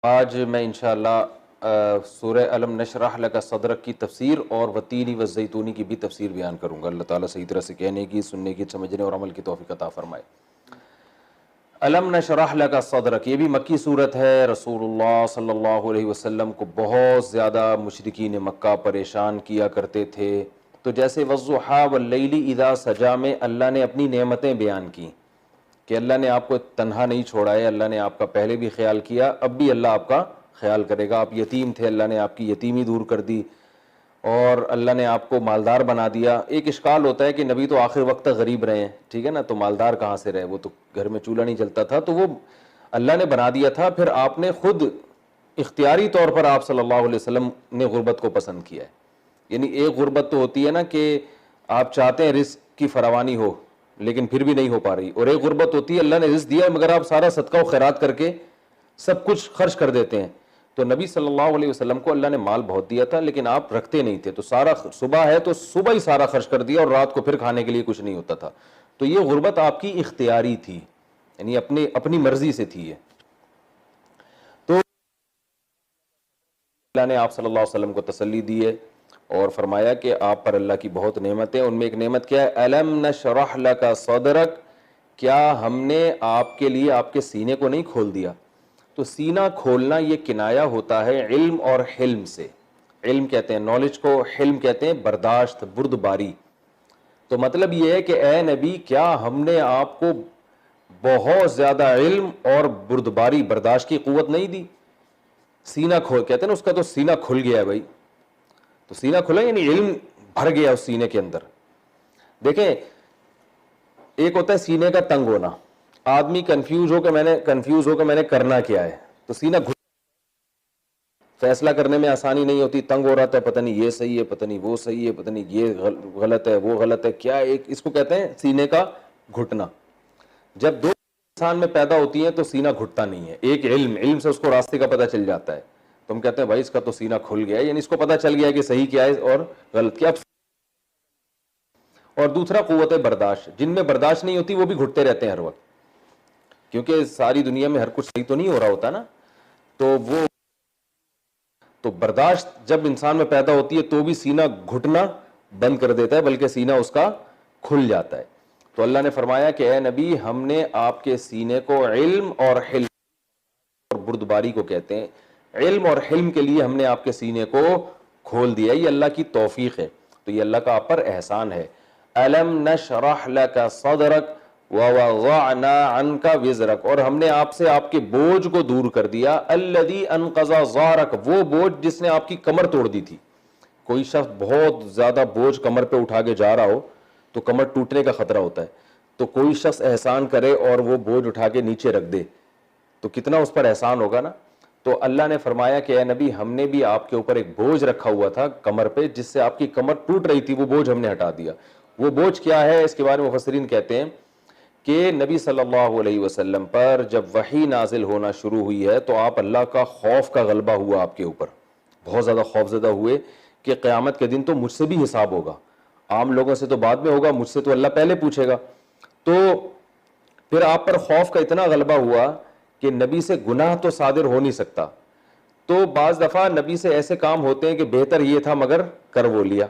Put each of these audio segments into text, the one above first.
آج میں انشاءاللہ سورہ علم نشرح لک صدرک کی تفسیر اور والتین والزیتون کی بھی تفسیر بیان کروں گا۔ اللہ تعالیٰ صحیح طرح سے کہنے کی، سننے کی، سمجھنے اور عمل کی توفیق عطا فرمائے۔ علم نشرح لک صدرک، یہ بھی مکی صورت ہے۔ رسول اللہ صلی اللہ علیہ وسلم کو بہت زیادہ مشرکین مکہ پریشان کیا کرتے تھے۔ تو جیسے والضحیٰ واللیل اذا سجا میں اللہ نے اپنی نعمتیں بیان کی کہ اللہ نے آپ کو تنہا نہیں چھوڑا ہے، اللہ نے آپ کا پہلے بھی خیال کیا، اب بھی اللہ آپ کا خیال کرے گا۔ آپ یتیم تھے، اللہ نے آپ کی یتیمی دور کر دی، اور اللہ نے آپ کو مالدار بنا دیا۔ ایک اشکال ہوتا ہے کہ نبی تو آخر وقت تک غریب رہے ہیں، ٹھیک ہے نا، تو مالدار کہاں سے رہے؟ وہ تو گھر میں چولہا نہیں جلتا تھا، تو وہ اللہ نے بنا دیا تھا۔ پھر آپ نے خود اختیاری طور پر آپ صلی اللہ علیہ وسلم نے غربت کو پسند کیا ہے۔ یعنی ایک غربت تو ہوتی ہے نا کہ آپ چاہتے ہیں رزق کی فراوانی ہو لیکن پھر بھی نہیں ہو پا رہی، اور ایک غربت ہوتی ہے اللہ نے رزق دیا مگر آپ سارا صدقہ و خیرات کر کے سب کچھ خرچ کر دیتے ہیں۔ تو نبی صلی اللہ علیہ وسلم کو اللہ نے مال بہت دیا تھا لیکن آپ رکھتے نہیں تھے، تو سارا صبح ہے تو صبح ہی سارا خرچ کر دیا، اور رات کو پھر کھانے کے لیے کچھ نہیں ہوتا تھا۔ تو یہ غربت آپ کی اختیاری تھی، یعنی اپنی مرضی سے تھی۔ تو اللہ نے آپ صلی اللہ علیہ وسلم کو تسلی دی ہے اور فرمایا کہ آپ پر اللہ کی بہت نعمتیں، ان میں ایک نعمت کیا ہے؟ الم نشرح لک صدرک، کیا ہم نے آپ کے لیے آپ کے سینے کو نہیں کھول دیا؟ تو سینہ کھولنا یہ کنایا ہوتا ہے علم اور حلم سے۔ علم کہتے ہیں نالج کو، حلم کہتے ہیں برداشت، بردباری۔ تو مطلب یہ ہے کہ اے نبی، کیا ہم نے آپ کو بہت زیادہ علم اور بردباری، برداشت کی قوت نہیں دی؟ سینہ کھول کہتے ہیں نا، اس کا تو سینہ کھل گیا ہے بھائی۔ تو سینہ کھلا یعنی علم بھر گیا اس سینے کے اندر۔ دیکھیں، ایک ہوتا ہے سینے کا تنگ ہونا، آدمی کنفیوز ہو کہ میں نے کرنا کیا ہے، تو سینہ فیصلہ کرنے میں آسانی نہیں ہوتی، تنگ ہو رہا تھا، پتہ نہیں یہ صحیح ہے، پتہ نہیں وہ صحیح ہے، پتہ نہیں یہ غلط ہے، وہ غلط ہے، کیا ایک اس کو کہتے ہیں سینے کا گھٹنا۔ جب دو انسان میں پیدا ہوتی ہیں تو سینہ گھٹتا نہیں ہے۔ ایک علم سے اس کو راستے کا پتہ چل جاتا ہے، تو ہم کہتے ہیں بھائی اس کا تو سینہ کھل گیا ہے، یعنی اس کو پتہ چل گیا ہے کہ صحیح کیا ہے اور غلط کیا۔ اور دوسرا قوت برداشت، جن میں برداشت نہیں ہوتی وہ بھی گھٹتے رہتے ہیں ہر وقت، کیونکہ ساری دنیا میں ہر کچھ صحیح تو نہیں ہو رہا ہوتا نا۔ تو برداشت جب انسان میں پیدا ہوتی ہے تو بھی سینہ گھٹنا بند کر دیتا ہے، بلکہ سینہ اس کا کھل جاتا ہے۔ تو اللہ نے فرمایا کہ اے نبی، ہم نے آپ کے سینے کو علم اور حلم، اور بردباری کو کہتے ہیں، علم اور حلم کے لیے ہم نے آپ کے سینے کو کھول دیا۔ یہ اللہ کی توفیق ہے، تو یہ اللہ کا آپ پر احسان ہے۔ الم نشرح لک صدرک ووضعنا عنک وزرک، اور ہم نے آپ سے آپ کے بوجھ کو دور کر دیا۔ الذی انقض ظہرک، وہ بوجھ جس نے آپ کی کمر توڑ دی تھی۔ کوئی شخص بہت زیادہ بوجھ کمر پہ اٹھا کے جا رہا ہو تو کمر ٹوٹنے کا خطرہ ہوتا ہے، تو کوئی شخص احسان کرے اور وہ بوجھ اٹھا کے نیچے رکھ دے تو کتنا اس پر احسان ہوگا نا۔ تو اللہ نے فرمایا کہ اے نبی، ہم نے بھی آپ کے اوپر ایک بوجھ رکھا ہوا تھا کمر پہ، جس سے آپ کی کمر ٹوٹ رہی تھی، وہ بوجھ ہم نے ہٹا دیا۔ وہ بوجھ کیا ہے؟ اس کے بارے میں مفسرین کہتے ہیں کہ نبی صلی اللہ علیہ وسلم پر جب وحی نازل ہونا شروع ہوئی ہے تو آپ اللہ کا خوف کا غلبہ ہوا آپ کے اوپر، بہت زیادہ خوف زدہ ہوئے کہ قیامت کے دن تو مجھ سے بھی حساب ہوگا، عام لوگوں سے تو بعد میں ہوگا، مجھ سے تو اللہ پہلے پوچھے گا۔ تو پھر آپ پر خوف کا اتنا غلبہ ہوا کہ نبی سے گناہ تو صادر ہو نہیں سکتا، تو بعض دفعہ نبی سے ایسے کام ہوتے ہیں کہ بہتر یہ تھا مگر کر وہ لیا۔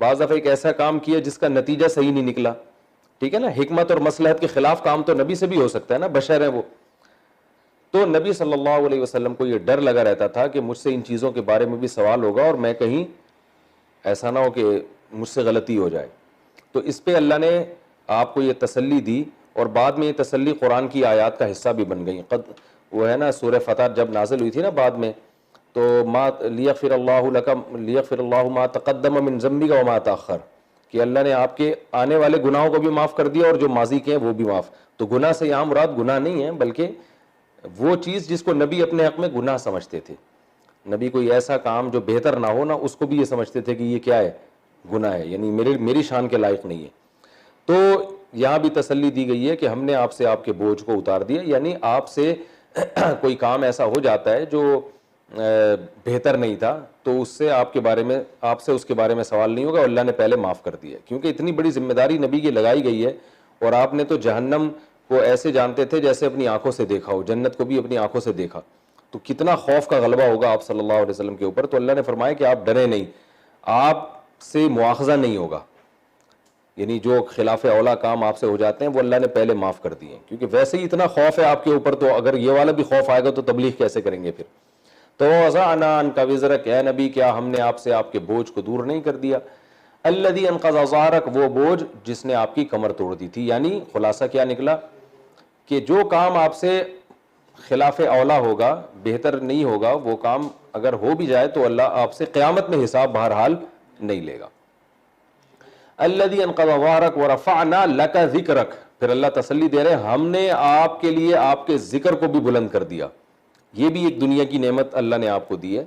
بعض دفعہ ایک ایسا کام کیا جس کا نتیجہ صحیح نہیں نکلا، ٹھیک ہے نا، حکمت اور مصلحت کے خلاف کام تو نبی سے بھی ہو سکتا ہے نا، بشر ہے وہ۔ تو نبی صلی اللہ علیہ وسلم کو یہ ڈر لگا رہتا تھا کہ مجھ سے ان چیزوں کے بارے میں بھی سوال ہوگا اور میں کہیں ایسا نہ ہو کہ مجھ سے غلطی ہو جائے۔ تو اس پہ اللہ نے آپ کو یہ تسلی دی، اور بعد میں یہ تسلی قرآن کی آیات کا حصہ بھی بن گئی۔ وہ ہے نا سورہ فتح جب نازل ہوئی تھی نا بعد میں، تو ما لیغفر اللہ ما تقدم من ذنبک وما تاخر، کہ اللہ نے آپ کے آنے والے گناہوں کو بھی معاف کر دیا اور جو ماضی کے ہیں وہ بھی معاف۔ تو گناہ سے یہاں مراد گناہ نہیں ہے، بلکہ وہ چیز جس کو نبی اپنے حق میں گناہ سمجھتے تھے۔ نبی کوئی ایسا کام جو بہتر نہ ہو نا، اس کو بھی یہ سمجھتے تھے کہ یہ کیا ہے؟ گناہ ہے، یعنی میری شان کے لائق نہیں ہے۔ تو یہاں بھی تسلی دی گئی ہے کہ ہم نے آپ سے آپ کے بوجھ کو اتار دیا، یعنی آپ سے کوئی کام ایسا ہو جاتا ہے جو بہتر نہیں تھا تو اس سے آپ سے اس کے بارے میں سوال نہیں ہوگا، اللہ نے پہلے معاف کر دیا، کیونکہ اتنی بڑی ذمہ داری نبی کی لگائی گئی ہے۔ اور آپ نے تو جہنم کو ایسے جانتے تھے جیسے اپنی آنکھوں سے دیکھا ہو، جنت کو بھی اپنی آنکھوں سے دیکھا۔ تو کتنا خوف کا غلبہ ہوگا آپ صلی اللہ علیہ وسلم کے اوپر. تو اللہ نے فرمایا کہ آپ ڈرے نہیں, آپ سے مواخذہ نہیں ہوگا, یعنی جو خلاف اولا کام آپ سے ہو جاتے ہیں وہ اللہ نے پہلے معاف کر دیے ہیں, کیونکہ ویسے ہی اتنا خوف ہے آپ کے اوپر, تو اگر یہ والا بھی خوف آئے گا تو تبلیغ کیسے کریں گے پھر. تو وضعنا عنک وزرک, اے نبی کیا ہم نے آپ سے آپ کے بوجھ کو دور نہیں کر دیا, الذی انقض ظہرک, وہ بوجھ جس نے آپ کی کمر توڑ دی تھی. یعنی خلاصہ کیا نکلا کہ جو کام آپ سے خلاف اولا ہوگا, بہتر نہیں ہوگا, وہ کام اگر ہو بھی جائے تو اللہ آپ سے قیامت میں حساب بہرحال نہیں لے گا. الذی انقض ظہرک ورفعنا لک ذکرک, پھر اللہ تسلی دے رہے ہیں ہم نے آپ کے لیے آپ کے ذکر کو بھی بلند کر دیا. یہ بھی ایک دنیا کی نعمت اللہ نے آپ کو دی ہے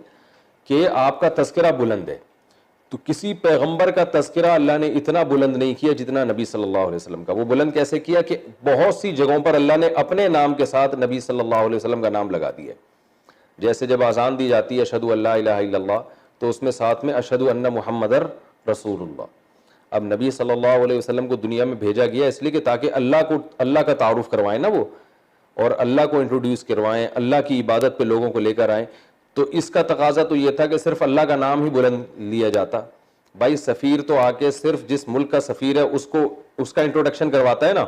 کہ آپ کا تذکرہ بلند ہے. تو کسی پیغمبر کا تذکرہ اللہ نے اتنا بلند نہیں کیا جتنا نبی صلی اللہ علیہ وسلم کا. وہ بلند کیسے کیا کہ بہت سی جگہوں پر اللہ نے اپنے نام کے ساتھ نبی صلی اللہ علیہ وسلم کا نام لگا دیا. جیسے جب اذان دی جاتی ہے اشہدو ان لا الہ الا اللہ, تو اس میں ساتھ میں اشہدو ان محمد رسول اللہ. اب نبی صلی اللہ علیہ وسلم کو دنیا میں بھیجا گیا اس لیے کہ تاکہ اللہ کا تعارف کروائیں نا وہ, اور اللہ کو انٹروڈیوس کروائیں, اللہ کی عبادت پہ لوگوں کو لے کر آئیں. تو اس کا تقاضا تو یہ تھا کہ صرف اللہ کا نام ہی بلند لیا جاتا. بھائی سفیر تو آ کے صرف جس ملک کا سفیر ہے اس کا انٹروڈکشن کرواتا ہے نا,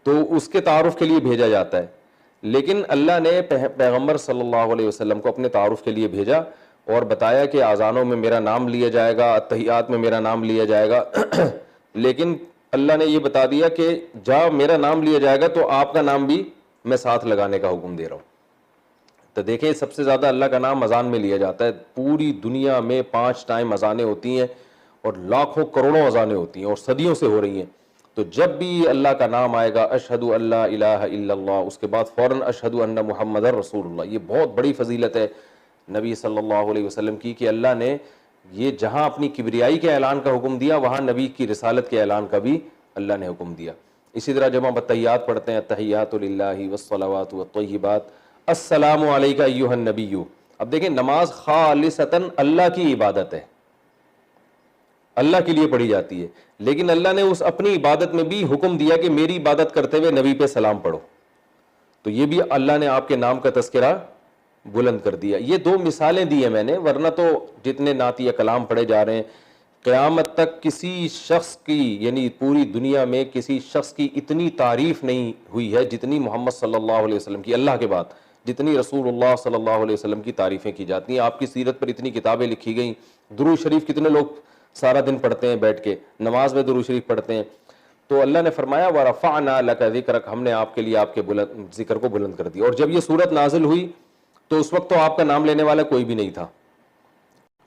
تو اس کے تعارف کے لیے بھیجا جاتا ہے. لیکن اللہ نے پیغمبر صلی اللہ علیہ وسلم کو اپنے تعارف کے لیے بھیجا اور بتایا کہ اذانوں میں میرا نام لیا جائے گا, تحیات میں میرا نام لیا جائے گا. لیکن اللہ نے یہ بتا دیا کہ جہاں میرا نام لیا جائے گا تو آپ کا نام بھی میں ساتھ لگانے کا حکم دے رہا ہوں. تو دیکھیں سب سے زیادہ اللہ کا نام اذان میں لیا جاتا ہے. پوری دنیا میں 5 ٹائم اذانیں ہوتی ہیں اور لاکھوں کروڑوں اذانیں ہوتی ہیں اور صدیوں سے ہو رہی ہیں. تو جب بھی اللہ کا نام آئے گا اشہد ان لا الہ الا اللہ, اس کے بعد فوراً اشہد ان محمد رسول اللہ. یہ بہت بڑی فضیلت ہے نبی صلی اللہ علیہ وسلم کی کہ اللہ نے یہ جہاں اپنی کبریائی کے اعلان کا حکم دیا وہاں نبی کی رسالت کے اعلان کا بھی اللہ نے حکم دیا. اسی طرح جب ہم تحیات پڑھتے ہیں تحیات للہ والصلوات والطیبات السلام علیکہ ایھا النبی. اب دیکھیں نماز خالصتاً اللہ کی عبادت ہے, اللہ کے لیے پڑھی جاتی ہے, لیکن اللہ نے اس اپنی عبادت میں بھی حکم دیا کہ میری عبادت کرتے ہوئے نبی پہ سلام پڑھو. تو یہ بھی اللہ نے آپ کے نام کا تذکرہ بلند کر دیا. یہ 2 مثالیں دی ہیں میں نے, ورنہ تو جتنے نعت یا کلام پڑھے جا رہے ہیں قیامت تک کسی شخص کی, یعنی پوری دنیا میں کسی شخص کی اتنی تعریف نہیں ہوئی ہے جتنی محمد صلی اللہ علیہ وسلم کی, اللہ کے بعد جتنی رسول اللہ صلی اللہ علیہ وسلم کی تعریفیں کی جاتی ہیں. آپ کی سیرت پر اتنی کتابیں لکھی گئیں. درود شریف کتنے لوگ سارا دن پڑھتے ہیں بیٹھ کے, نماز میں درود شریف پڑھتے ہیں. تو اللہ نے فرمایا وَرَفَعْنَا لَكَ ذِكْرَكَ, ہم نے آپ کے لیے آپ کے ذکر کو بلند کر دیا. اور جب یہ صورت نازل ہوئی تو اس وقت تو آپ کا نام لینے والا کوئی بھی نہیں تھا.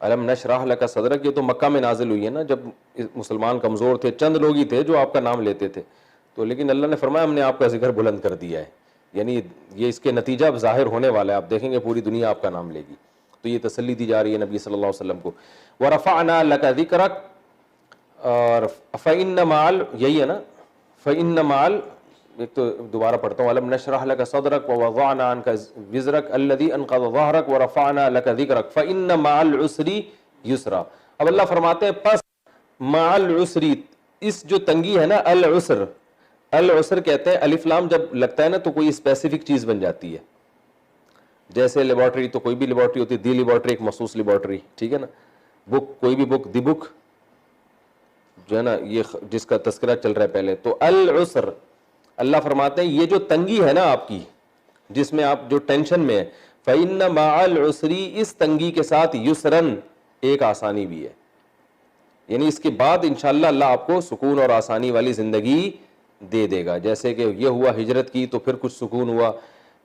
الم نشرح لک صدرک, یہ تو مکہ میں نازل ہوئی ہے نا, جب مسلمان کمزور تھے, چند لوگ ہی تھے جو آپ کا نام لیتے تھے. تو لیکن اللہ نے فرمایا ہم نے آپ کا ذکر بلند کر دیا ہے, یعنی یہ اس کے نتیجہ ظاہر ہونے والا ہے. آپ دیکھیں گے پوری دنیا آپ کا نام لے گی. تو یہ تسلی دی جا رہی ہے نبی صلی اللہ علیہ وسلم کو. وَرَفَعْنَا لَكَ ذِكْرَكَ, اور فَإِنَّ مَعَ, یہی ہے نا, فَإِنَّ مَعَ, ایک تو دوبارہ پڑھتا ہوں, الم نشرح لک صدرک ووضعنا عنک وزرک الذی انقض ظہرک ورفعنا لک ذکرک فإن مع العسر یسرا. اب اللہ فرماتے ہیں پس مع العسر, اس جو تنگی ہے نا, العسر, العسر کہتے ہیں الف لام جب لگتا ہے نا تو کوئی اسپیسیفک چیز بن جاتی ہے. جیسے لیبارٹری, تو کوئی بھی لیبارٹری ہوتی ہے, دی لیبارٹری ایک مخصوص لیبارٹری, ٹھیک ہے نا. بک, کوئی بھی بک, دی بک جو ہے نا, یہ جس کا تذکرہ چل رہا ہے پہلے. تو العسر, اللہ فرماتے ہیں یہ جو تنگی ہے نا آپ کی, جس میں آپ جو ٹینشن میں ہے, فَإِنَّ مَعَ الْعُسْرِ, اس تنگی کے ساتھ یسرن, ایک آسانی بھی ہے. یعنی اس کے بعد انشاءاللہ اللہ آپ کو سکون اور آسانی والی زندگی دے دے گا. جیسے کہ یہ ہوا ہجرت کی تو پھر کچھ سکون ہوا,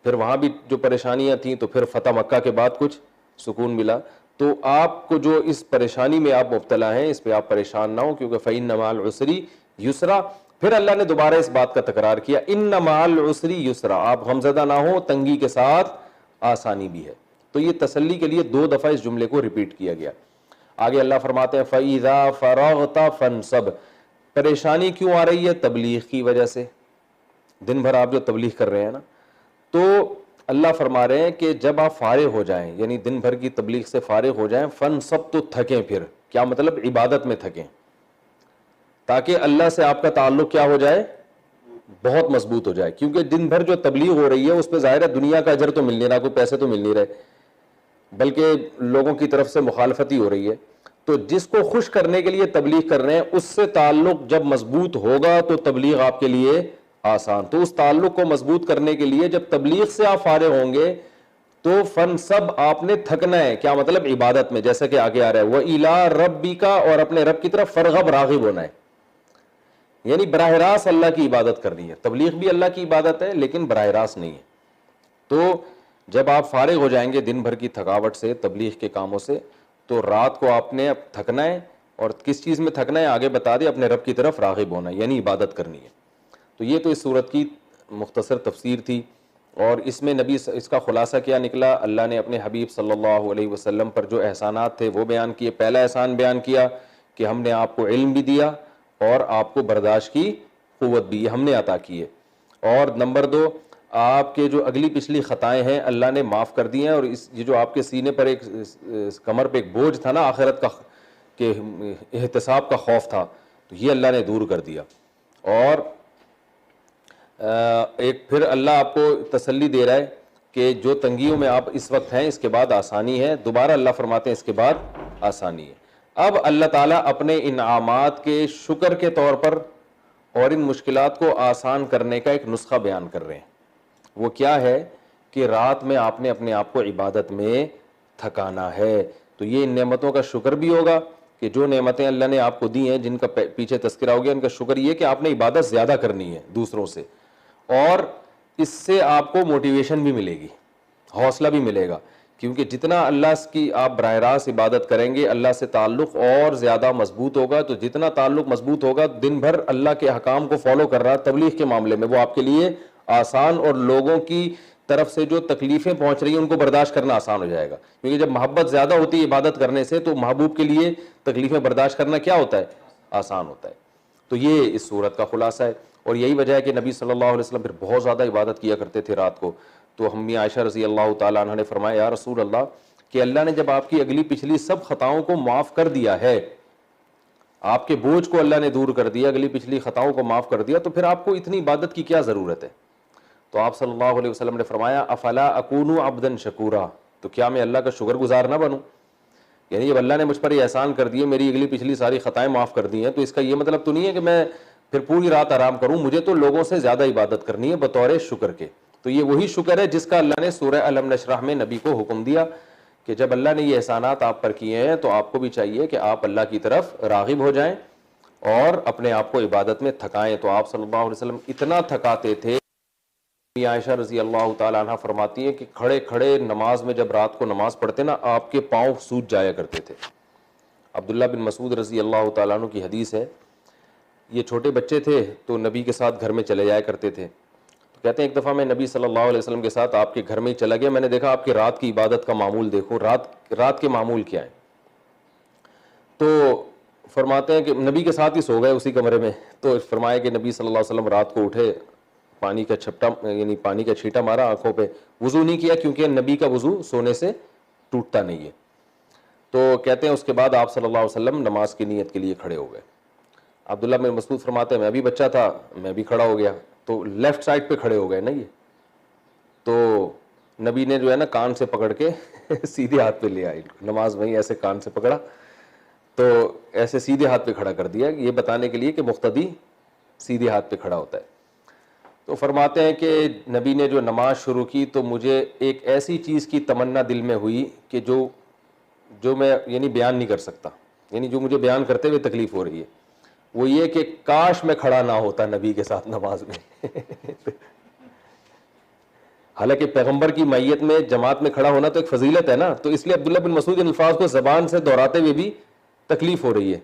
پھر وہاں بھی جو پریشانیاں تھیں تو پھر فتح مکہ کے بعد کچھ سکون ملا. تو آپ کو جو اس پریشانی میں آپ مبتلا ہیں اس پہ آپ پریشان نہ ہو, کیونکہ فَإِنَّ مَعَ الْعُسْرِ یسرا. پھر اللہ نے دوبارہ اس بات کا تکرار کیا, ان مع العسر یسرا, آپ غمزدہ نہ ہو, تنگی کے ساتھ آسانی بھی ہے. تو یہ تسلی کے لیے 2 دفعہ اس جملے کو ریپیٹ کیا گیا. آگے اللہ فرماتے ہیں فَإِذَا فَرَغْتَ فَانْصَبْ, پریشانی کیوں آ رہی ہے؟ تبلیغ کی وجہ سے. دن بھر آپ جو تبلیغ کر رہے ہیں نا, تو اللہ فرما رہے ہیں کہ جب آپ فارغ ہو جائیں, یعنی دن بھر کی تبلیغ سے فارغ ہو جائیں, فَانْصَبْ, تو تھکیں. پھر کیا مطلب؟ عبادت میں تھکیں, تاکہ اللہ سے آپ کا تعلق کیا ہو جائے؟ بہت مضبوط ہو جائے, کیونکہ دن بھر جو تبلیغ ہو رہی ہے اس پہ ظاہر ہے دنیا کا اجر تو مل نہیں رہا, کوئی پیسے تو مل نہیں رہے, بلکہ لوگوں کی طرف سے مخالفت ہی ہو رہی ہے. تو جس کو خوش کرنے کے لیے تبلیغ کر رہے ہیں اس سے تعلق جب مضبوط ہوگا تو تبلیغ آپ کے لیے آسان. تو اس تعلق کو مضبوط کرنے کے لیے جب تبلیغ سے آپ فارغ ہوں گے تو فن سب آپ نے تھکنا ہے. کیا مطلب؟ عبادت میں, جیسا کہ آگے آ رہا ہے وَإِلَىٰ رَبِّكَ, اور اپنے رب کی طرف فرغب راغب ہونا ہے, یعنی براہ راست اللہ کی عبادت کرنی ہے. تبلیغ بھی اللہ کی عبادت ہے لیکن براہ راست نہیں ہے. تو جب آپ فارغ ہو جائیں گے دن بھر کی تھکاوٹ سے, تبلیغ کے کاموں سے, تو رات کو آپ نے اب تھکنا ہے, اور کس چیز میں تھکنا ہے آگے بتا دے, اپنے رب کی طرف راغب ہونا ہے, یعنی عبادت کرنی ہے. تو یہ تو اس صورت کی مختصر تفسیر تھی, اور اس میں نبی اس کا خلاصہ کیا نکلا؟ اللہ نے اپنے حبیب صلی اللہ علیہ وسلم پر جو احسانات تھے وہ بیان کیے. پہلا احسان بیان کیا کہ ہم نے آپ کو علم بھی دیا اور آپ کو برداشت کی قوت بھی ہم نے عطا کی ہے. اور نمبر 2, آپ کے جو اگلی پچھلی خطائیں ہیں اللہ نے معاف کر دی ہیں, اور یہ جو آپ کے سینے پر ایک کمر پہ ایک بوجھ تھا نا آخرت کا, کہ احتساب کا خوف تھا, تو یہ اللہ نے دور کر دیا. اور ایک پھر اللہ آپ کو تسلی دے رہا ہے کہ جو تنگیوں میں آپ اس وقت ہیں اس کے بعد آسانی ہے. دوبارہ اللہ فرماتے ہیں اس کے بعد آسانی ہے. اب اللہ تعالیٰ اپنے انعامات کے شکر کے طور پر اور ان مشکلات کو آسان کرنے کا ایک نسخہ بیان کر رہے ہیں. وہ کیا ہے؟ کہ رات میں آپ نے اپنے آپ کو عبادت میں تھکانا ہے. تو یہ ان نعمتوں کا شکر بھی ہوگا کہ جو نعمتیں اللہ نے آپ کو دی ہیں, جن کا پیچھے تذکرہ ہو گیا, ان کا شکر یہ کہ آپ نے عبادت زیادہ کرنی ہے دوسروں سے, اور اس سے آپ کو موٹیویشن بھی ملے گی, حوصلہ بھی ملے گا, کیونکہ جتنا اللہ کی آپ براہ راست عبادت کریں گے اللہ سے تعلق اور زیادہ مضبوط ہوگا. تو جتنا تعلق مضبوط ہوگا, دن بھر اللہ کے احکام کو فالو کر رہا تبلیغ کے معاملے میں, وہ آپ کے لیے آسان, اور لوگوں کی طرف سے جو تکلیفیں پہنچ رہی ہیں ان کو برداشت کرنا آسان ہو جائے گا. کیونکہ جب محبت زیادہ ہوتی ہے عبادت کرنے سے تو محبوب کے لیے تکلیفیں برداشت کرنا کیا ہوتا ہے؟ آسان ہوتا ہے. تو یہ اس صورت کا خلاصہ ہے, اور یہی وجہ ہے کہ نبی صلی اللہ علیہ وسلم پھر بہت زیادہ عبادت کیا کرتے تھے رات کو. تو امی عائشہ رضی اللہ تعالیٰ عنہ نے فرمایا یا رسول اللہ, کہ اللہ نے جب آپ کی اگلی پچھلی سب خطاؤں کو معاف کر دیا ہے, آپ کے بوجھ کو اللہ نے دور کر دیا, اگلی پچھلی خطاؤں کو معاف کر دیا, تو پھر آپ کو اتنی عبادت کی کیا ضرورت ہے؟ تو آپ صلی اللہ علیہ وسلم نے فرمایا افلا اکون عبدا شکورا, تو کیا میں اللہ کا شکر گزار نہ بنوں؟ یعنی جب اللہ نے مجھ پر یہ احسان کر دیے, میری اگلی پچھلی ساری خطائیں معاف کر دی ہیں, تو اس کا یہ مطلب تو نہیں ہے کہ میں پھر پوری رات آرام کروں, مجھے تو لوگوں سے زیادہ عبادت کرنی ہے بطور شکر کے. تو یہ وہی شکر ہے جس کا اللہ نے سورہ الم نشرح میں نبی کو حکم دیا کہ جب اللہ نے یہ احسانات آپ پر کیے ہیں تو آپ کو بھی چاہیے کہ آپ اللہ کی طرف راغب ہو جائیں اور اپنے آپ کو عبادت میں تھکائیں. تو آپ صلی اللہ علیہ وسلم اتنا تھکاتے تھے, عائشہ رضی اللہ تعالیٰ عنہ فرماتی ہیں کہ کھڑے کھڑے نماز میں جب رات کو نماز پڑھتے نا آپ کے پاؤں سوج جایا کرتے تھے. عبداللہ بن مسعود رضی اللہ تعالیٰ عنہ کی حدیث ہے, یہ چھوٹے بچے تھے تو نبی کے ساتھ گھر میں چلے جایا کرتے تھے. تو کہتے ہیں ایک دفعہ میں نبی صلی اللہ علیہ وسلم کے ساتھ آپ کے گھر میں ہی چلا گیا, میں نے دیکھا آپ کی رات کی عبادت کا معمول دیکھو, رات کے معمول کیا ہے. تو فرماتے ہیں کہ نبی کے ساتھ ہی سو گئے اسی کمرے میں. تو فرمایا کہ نبی صلی اللہ علیہ وسلم رات کو اٹھے, پانی کا چھپٹا یعنی پانی کا چھیٹا مارا آنکھوں پہ, وضو نہیں کیا کیونکہ نبی کا وضو سونے سے ٹوٹتا نہیں ہے. تو کہتے ہیں اس کے بعد آپ صلی اللہ علیہ وسلم نماز کی نیت کے لیے کھڑے ہو گئے. عبداللہ بن مسعود فرماتے ہیں میں بھی بچہ تھا, میں بھی کھڑا ہو گیا, تو لیفٹ سائڈ پہ کھڑے ہو گئے نا یہ. تو نبی نے جو ہے نا کان سے پکڑ کے سیدھے ہاتھ پہ لے آئے, نماز میں ایسے کان سے پکڑا تو ایسے سیدھے ہاتھ پہ کھڑا کر دیا, یہ بتانے کے لیے کہ مقتدی سیدھے ہاتھ پہ کھڑا ہوتا ہے. تو فرماتے ہیں کہ نبی نے جو نماز شروع کی تو مجھے ایک ایسی چیز کی تمنا دل میں ہوئی کہ جو میں یعنی بیان نہیں کر سکتا, یعنی جو مجھے بیان کرتے ہوئے تکلیف ہو رہی ہے, وہ یہ کہ کاش میں کھڑا نہ ہوتا نبی کے ساتھ نماز میں. حالانکہ پیغمبر کی معیت میں جماعت میں کھڑا ہونا تو ایک فضیلت ہے نا, تو اس لیے عبداللہ بن مسعود ان الفاظ کو زبان سے دہراتے ہوئے بھی تکلیف ہو رہی ہے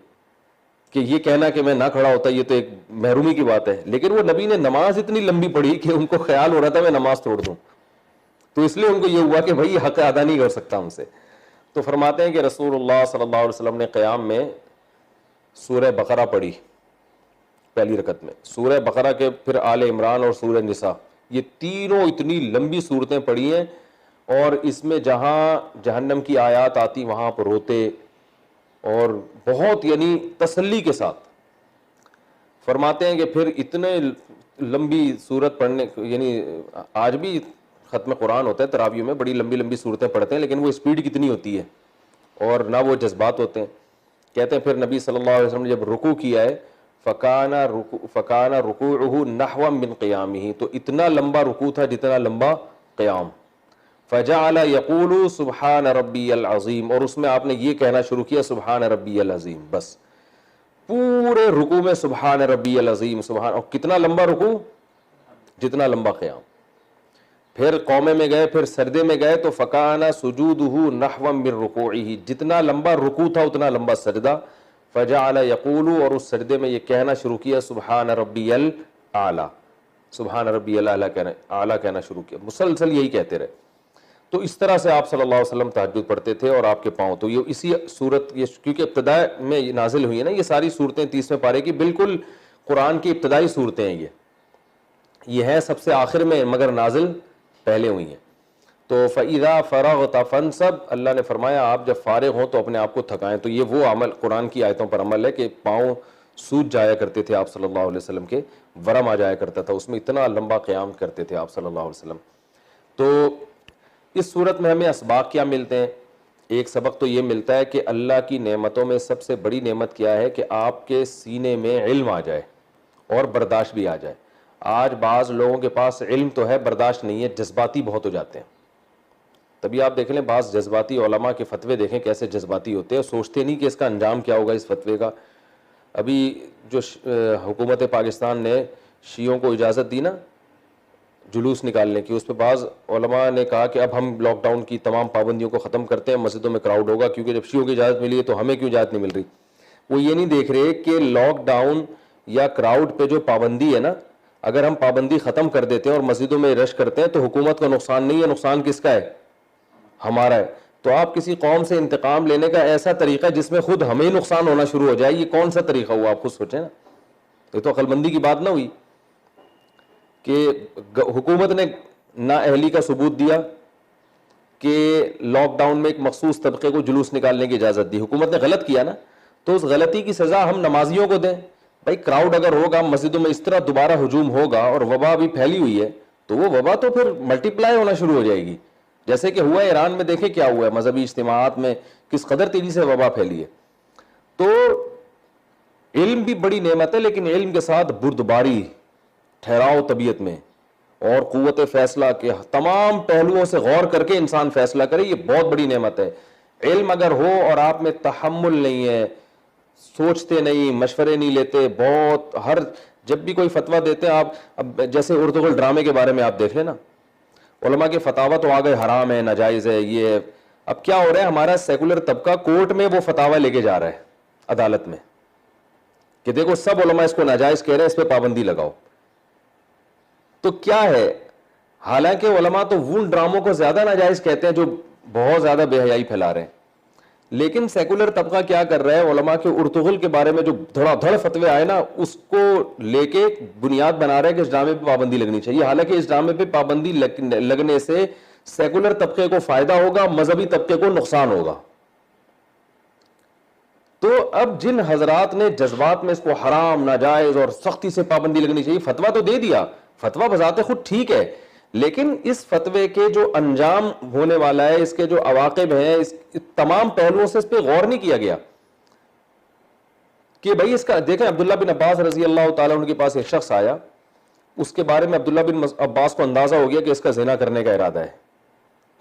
کہ یہ کہنا کہ میں نہ کھڑا ہوتا یہ تو ایک محرومی کی بات ہے. لیکن وہ نبی نے نماز اتنی لمبی پڑھی کہ ان کو خیال ہو رہا تھا میں نماز توڑ دوں, تو اس لیے ان کو یہ ہوا کہ بھائی حق ادا نہیں کر سکتا ہم سے. تو فرماتے ہیں کہ رسول اللہ صلی اللہ علیہ وسلم نے قیام میں سورہ بقرہ پڑھی پہلی رکعت میں, سورہ بقرہ کے پھر آل عمران اور سورہ نساء, یہ تینوں اتنی لمبی صورتیں پڑھی ہیں, اور اس میں جہاں جہنم کی آیات آتی وہاں پر روتے, اور بہت یعنی تسلی کے ساتھ. فرماتے ہیں کہ پھر لمبی صورت پڑھنے، یعنی آج بھی ختم قرآن ہوتا ہے تراویح میں، بڑی لمبی لمبی صورتیں پڑھتے ہیں، لیکن وہ اسپیڈ کتنی ہوتی ہے اور نہ وہ جذبات ہوتے ہیں. کہتے ہیں پھر نبی صلی اللہ علیہ وسلم نے جب رکوع کیا ہے فکان رکوعہ نحوا من قیامہ، تو اتنا لمبا رکوع تھا جتنا لمبا قیام. فجعل یقول سبحان ربی العظیم، اور اس میں آپ نے یہ کہنا شروع کیا سبحان ربی العظیم. بس پورے رکوع میں سبحان ربی العظیم سبحان، اور کتنا لمبا رکوع جتنا لمبا قیام. پھر قومے میں گئے، پھر سجدے میں گئے تو فکان سجودہ نحوا من رکوعہ، جتنا لمبا رکوع تھا اتنا لمبا سجدہ. فجعل یقول، اور اس سجدے میں یہ کہنا شروع کیا سبحان ربی الاعلی، سبحان ربی الاعلی کہنا شروع کیا، مسلسل یہی کہتے رہے. تو اس طرح سے آپ صلی اللہ علیہ وسلم تہجد پڑھتے تھے اور آپ کے پاؤں. تو یہ اسی صورت، یہ کیونکہ ابتدا میں یہ نازل ہوئی ہے نا یہ ساری صورتیں 30ویں پارے کی، بالکل قرآن کی ابتدائی صورتیں ہیں یہ ہیں سب سے آخر میں مگر نازل پہلے ہوئی ہیں. تو فَإِذَا فَرَغْتَ فَانْصَبْ، اللہ نے فرمایا آپ جب فارغ ہوں تو اپنے آپ کو تھکائیں. تو یہ وہ عمل قرآن کی آیتوں پر عمل ہے کہ پاؤں سوج جایا کرتے تھے آپ صلی اللہ علیہ وسلم کے، ورم آ جایا کرتا تھا، اس میں اتنا لمبا قیام کرتے تھے آپ صلی اللہ علیہ وسلم. تو اس صورت میں ہمیں اسباق کیا ملتے ہیں؟ ایک سبق تو یہ ملتا ہے کہ اللہ کی نعمتوں میں سب سے بڑی نعمت کیا ہے کہ آپ کے سینے میں علم آ جائے اور برداشت بھی آ جائے. آج بعض لوگوں کے پاس علم تو ہے، برداشت نہیں ہے، جذباتی بہت ہو جاتے ہیں. تبھی آپ دیکھ لیں بعض جذباتی علماء کے فتوے دیکھیں کیسے جذباتی ہوتے ہیں، سوچتے نہیں کہ اس کا انجام کیا ہوگا اس فتوے کا. ابھی جو حکومت پاکستان نے شیعوں کو اجازت دی نا جلوس نکالنے کی، اس پہ بعض علماء نے کہا کہ اب ہم لاک ڈاؤن کی تمام پابندیوں کو ختم کرتے ہیں، مسجدوں میں کراؤڈ ہوگا، کیونکہ جب شیعوں کی اجازت ملی ہے تو ہمیں کیوں اجازت نہیں مل رہی. وہ یہ نہیں دیکھ رہے کہ لاک ڈاؤن یا کراؤڈ پہ جو پابندی ہے نا، اگر ہم پابندی ختم کر دیتے ہیں اور مسجدوں میں رش کرتے ہیں تو حکومت کا نقصان نہیں ہے، نقصان کس کا ہے؟ ہمارا ہے. تو آپ کسی قوم سے انتقام لینے کا ایسا طریقہ جس میں خود ہمیں نقصان ہونا شروع ہو جائے، یہ کون سا طریقہ ہوا؟ آپ خود سوچیں نا. یہ تو عقل مندی کی بات نہ ہوئی کہ حکومت نے نااہلی کا ثبوت دیا کہ لاک ڈاؤن میں ایک مخصوص طبقے کو جلوس نکالنے کی اجازت دی، حکومت نے غلط کیا نا، تو اس غلطی کی سزا ہم نمازیوں کو دیں. بھائی کراؤڈ اگر ہوگا مسجدوں میں اس طرح دوبارہ ہجوم ہوگا اور وبا بھی پھیلی ہوئی ہے تو وہ وبا تو پھر ملٹی پلائی ہونا شروع ہو جائے گی، جیسے کہ ہوا ایران میں. دیکھیں کیا ہوا ہے مذہبی اجتماعات میں، کس قدر تیزی سے وبا پھیلی ہے. تو علم بھی بڑی نعمت ہے، لیکن علم کے ساتھ بردباری، ٹھہراؤ طبیعت میں اور قوت فیصلہ کے تمام پہلوؤں سے غور کر کے انسان فیصلہ کرے، یہ بہت بڑی نعمت ہے. علم اگر ہو اور آپ میں تحمل نہیں ہے، سوچتے نہیں، مشورے نہیں لیتے، بہت جب بھی کوئی فتویٰ دیتے ہیں آپ، اب جیسے ارطغرل ڈرامے کے بارے میں آپ دیکھ لیں نا، علماء کے فتاویٰ تو آ گئے حرام ہے، ناجائز ہے، یہ ہے. اب کیا ہو رہا ہے، ہمارا سیکولر طبقہ کورٹ میں وہ فتاویٰ لے کے جا رہا ہے عدالت میں کہ دیکھو سب علماء اس کو ناجائز کہہ رہے ہیں، اس پہ پابندی لگاؤ. تو کیا ہے، حالانکہ علماء تو ان ڈراموں کو زیادہ ناجائز کہتے ہیں جو بہت زیادہ بے حیائی پھیلا رہے ہیں، لیکن سیکولر طبقہ کیا کر رہا ہے، علماء کے ارطغرل کے بارے میں جو دھڑا دھڑ فتوے آئے نا اس کو لے کے بنیاد بنا رہا ہے کہ اس ڈرامے پہ پابندی لگنی چاہیے. حالانکہ اس ڈرامے پہ پابندی لگنے سے سیکولر طبقے کو فائدہ ہوگا، مذہبی طبقے کو نقصان ہوگا. تو اب جن حضرات نے جذبات میں اس کو حرام، ناجائز اور سختی سے پابندی لگنی چاہیے، فتویٰ تو دے دیا، فتویٰ بذات خود ٹھیک ہے، لیکن اس فتوے کے جو انجام ہونے والا ہے، اس کے جو عواقب ہیں، اس تمام پہلوؤں سے اس پہ غور نہیں کیا گیا کہ بھائی اس کا دیکھیں. عبداللہ بن عباس رضی اللہ تعالیٰ عنہ کے پاس ایک شخص آیا، اس کے بارے میں عبداللہ بن عباس کو اندازہ ہو گیا کہ اس کا زنا کرنے کا ارادہ ہے،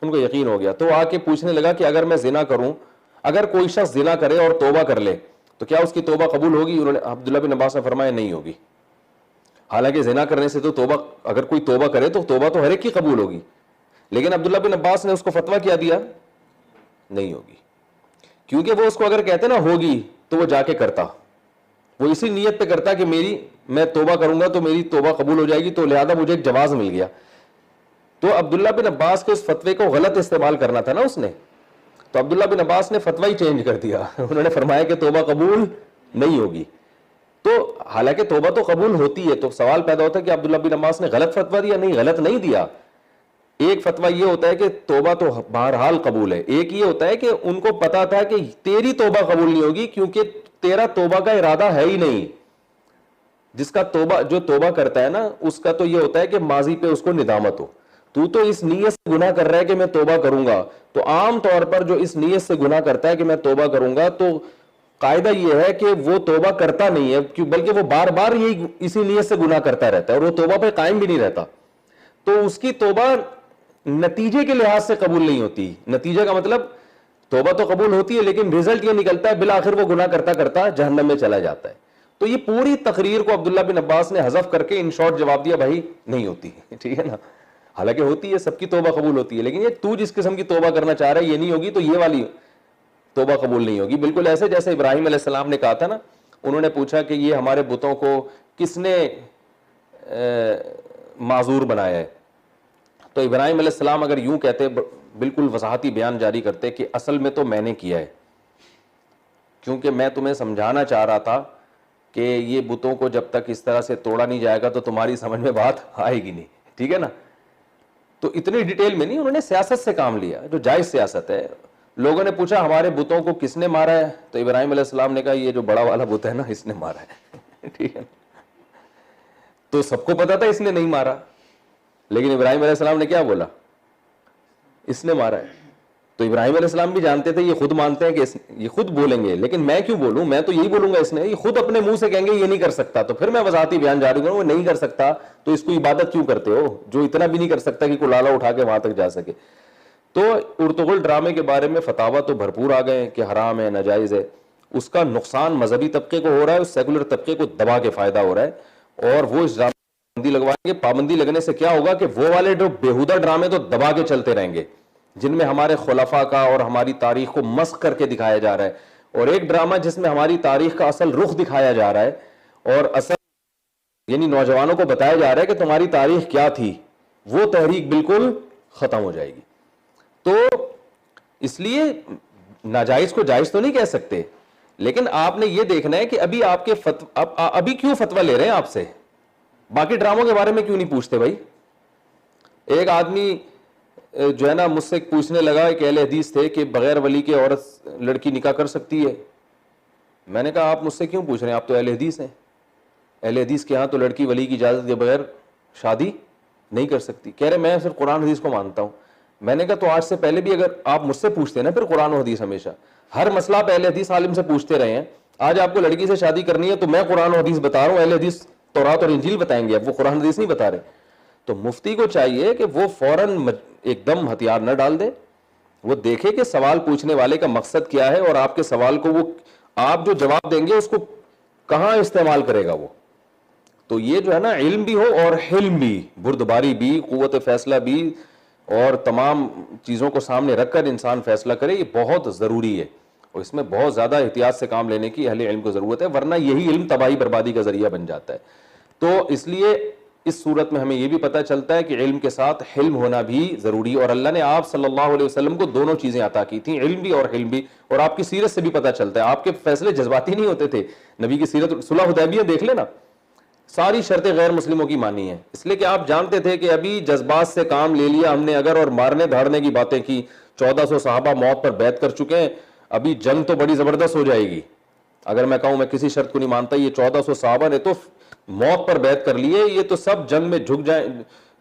ان کو یقین ہو گیا. تو وہ آ کے پوچھنے لگا کہ اگر میں زنا کروں، اگر کوئی شخص زنا کرے اور توبہ کر لے تو کیا اس کی توبہ قبول ہوگی؟ انہوں نے عبداللہ بن عباس نے فرمایا نہیں ہوگی. حالانکہ زنا کرنے سے تو توبہ، اگر کوئی توبہ کرے تو توبہ تو ہر ایک کی قبول ہوگی، لیکن عبداللہ بن عباس نے اس کو فتویٰ کیا دیا؟ نہیں ہوگی. کیونکہ وہ اس کو اگر کہتے نا ہوگی تو وہ جا کے کرتا، وہ اسی نیت پہ کرتا کہ میں توبہ کروں گا تو میری توبہ قبول ہو جائے گی، تو لہذا مجھے ایک جواز مل گیا. تو عبداللہ بن عباس کے اس فتوے کو غلط استعمال کرنا تھا نا اس نے، تو عبداللہ بن عباس نے فتویٰ ہی چینج کر دیا. انہوں نے فرمایا کہ توبہ قبول نہیں ہوگی. تو حالانکہ توبہ تو قبول ہوتی ہے. تو سوال پیدا ہوتا ہے کہ عبداللہ بن عباس نے غلط فتویٰ دیا؟ نہیں، غلط نہیں دیا. ایک فتویٰ یہ ہوتا ہے کہ توبہ تو بہرحال قبول ہے، ایک یہ ہوتا ہے کہ ان کو پتا تھا کہ تیری توبہ قبول نہیں ہوگی کیونکہ تیرا توبہ کا ارادہ ہے ہی نہیں. جس کا توبہ جو توبہ کرتا ہے نا اس کا تو یہ ہوتا ہے کہ ماضی پہ اس کو ندامت ہو. تو اس نیت سے گناہ کر رہا ہے کہ میں توبہ کروں گا. تو عام طور پر جو اس نیت سے گناہ کرتا ہے کہ میں توبہ کروں گا, تو قاعدہ یہ ہے کہ وہ توبہ کرتا نہیں ہے, بلکہ وہ بار بار یہی اسی نیت سے گناہ کرتا رہتا ہے اور وہ توبہ پہ قائم بھی نہیں رہتا. تو اس کی توبہ نتیجے کے لحاظ سے قبول نہیں ہوتی. نتیجے کا مطلب توبہ تو قبول ہوتی ہے لیکن رزلٹ یہ نکلتا ہے بالآخر وہ گناہ کرتا کرتا جہنم میں چلا جاتا ہے. تو یہ پوری تقریر کو عبداللہ بن عباس نے حذف کر کے ان شارٹ جواب دیا, بھائی نہیں ہوتی, ٹھیک ہے نا. حالانکہ ہوتی ہے, سب کی توبہ قبول ہوتی ہے, لیکن یہ تو جس قسم کی توبہ کرنا چاہ رہا ہے یہ نہیں ہوگی تو یہ والی توبہ قبول نہیں ہوگی. بالکل ایسے جیسے ابراہیم علیہ السلام نے کہا تھا نا, انہوں نے پوچھا کہ یہ ہمارے بتوں کو کس نے معذور بنایا ہے. تو ابراہیم علیہ السلام اگر یوں کہتے, بالکل وضاحتی بیان جاری کرتے کہ اصل میں تو میں نے کیا ہے, کیونکہ میں تمہیں سمجھانا چاہ رہا تھا کہ یہ بتوں کو جب تک اس طرح سے توڑا نہیں جائے گا تو تمہاری سمجھ میں بات آئے گی نہیں, ٹھیک ہے نا. تو اتنی ڈیٹیل میں نہیں, انہوں نے سیاست سے کام لیا جو جائز سیاست ہے. لوگوں نے پوچھا ہمارے بتوں کو کس نے مارا ہے, تو ابراہیم علیہ السلام نے کہا یہ جو بڑا والا بت ہے نا اس نے مارا ہے, ٹھیک ہے. تو سب کو پتا تھا اس نے نہیں مارا, لیکن ابراہیم علیہ السلام نے کیا بولا, اس نے مارا ہے. تو ابراہیم علیہ السلام بھی جانتے تھے, یہ خود مانتے ہیں کہ یہ خود بولیں گے, لیکن میں کیوں بولوں, میں تو یہی بولوں گا, اس نے یہ خود اپنے منہ سے کہیں گے یہ نہیں کر سکتا, تو پھر میں وضاحتی بیان جاری کروں, وہ نہیں کر سکتا تو اس کو عبادت کیوں کرتے ہو جو اتنا بھی نہیں کر سکتا کہ کوئی لالا اٹھا کے وہاں تک جا سکے. تو ارطغرل ڈرامے کے بارے میں فتاوا تو بھرپور آ گئے ہیں کہ حرام ہے, ناجائز ہے. اس کا نقصان مذہبی طبقے کو ہو رہا ہے, اس سیکولر طبقے کو دبا کے فائدہ ہو رہا ہے, اور وہ اس ڈرامے پابندی لگوائیں گے. پابندی لگنے سے کیا ہوگا کہ وہ والے جو بےہودہ ڈرامے تو دبا کے چلتے رہیں گے جن میں ہمارے خلفاء کا اور ہماری تاریخ کو مسخ کر کے دکھایا جا رہا ہے, اور ایک ڈرامہ جس میں ہماری تاریخ کا اصل رخ دکھایا جا رہا ہے اور اصل یعنی نوجوانوں کو بتایا جا رہا ہے کہ تمہاری تاریخ کیا تھی, وہ تحریک بالکل ختم ہو جائے گی. تو اس لیے ناجائز کو جائز تو نہیں کہہ سکتے, لیکن آپ نے یہ دیکھنا ہے کہ ابھی آپ کے ابھی کیوں فتویٰ لے رہے ہیں آپ سے, باقی ڈراموں کے بارے میں کیوں نہیں پوچھتے بھائی. ایک آدمی جو ہے نا مجھ سے پوچھنے لگا, ایک اہل حدیث تھے, کہ بغیر ولی کے عورت لڑکی نکاح کر سکتی ہے. میں نے کہا آپ مجھ سے کیوں پوچھ رہے ہیں, آپ تو اہل حدیث ہیں, اہل حدیث کے ہاں تو لڑکی ولی کی اجازت کے بغیر شادی نہیں کر سکتی. کہہ رہے میں صرف قرآن حدیث کو مانتا ہوں. میں نے کہا تو آج سے پہلے بھی اگر آپ مجھ سے پوچھتے نا پھر قرآن و حدیث, ہمیشہ ہر مسئلہ آپ اہل حدیث عالم سے پوچھتے رہے ہیں. آج آپ کو لڑکی سے شادی کرنی ہے تو میں قرآن و حدیث بتا رہا ہوں, اہل حدیث تورات اور انجیل بتائیں گے, اب وہ قرآن حدیث نہیں بتا رہے. تو مفتی کو چاہیے کہ وہ فوراً ایک دم ہتھیار نہ ڈال دے, وہ دیکھے کہ سوال پوچھنے والے کا مقصد کیا ہے اور آپ کے سوال کو وہ آپ جو جواب دیں گے اس کو کہاں استعمال کرے گا وہ. تو یہ جو ہے نا علم بھی ہو اور حلم بھی, بردباری بھی, قوت فیصلہ بھی, اور تمام چیزوں کو سامنے رکھ کر انسان فیصلہ کرے, یہ بہت ضروری ہے, اور اس میں بہت زیادہ احتیاط سے کام لینے کی اہل علم کو ضرورت ہے, ورنہ یہی علم تباہی بربادی کا ذریعہ بن جاتا ہے. تو اس لیے اس صورت میں ہمیں یہ بھی پتہ چلتا ہے کہ علم کے ساتھ حلم ہونا بھی ضروری, اور اللہ نے آپ صلی اللہ علیہ وسلم کو دونوں چیزیں عطا کی تھیں, علم بھی اور حلم بھی. اور آپ کی سیرت سے بھی پتہ چلتا ہے آپ کے فیصلے جذباتی نہیں ہوتے تھے. نبی کی سیرت, صلح حدیبیہ دیکھ لینا, ساری شرطیں غیر مسلموں کی مانی ہیں, اس لیے کہ آپ جانتے تھے کہ ابھی جذبات سے کام لے لیا ہم نے اگر, اور مارنے دھاڑنے کی باتیں کی. 1400 صحابہ موت پر بیعت کر چکے ہیں, ابھی جنگ تو بڑی زبردست ہو جائے گی. اگر میں کہوں میں کسی شرط کو نہیں مانتا, یہ 1400 صحابہ نے تو موت پر بیعت کر لیے, یہ تو سب جنگ میں جھک جائیں,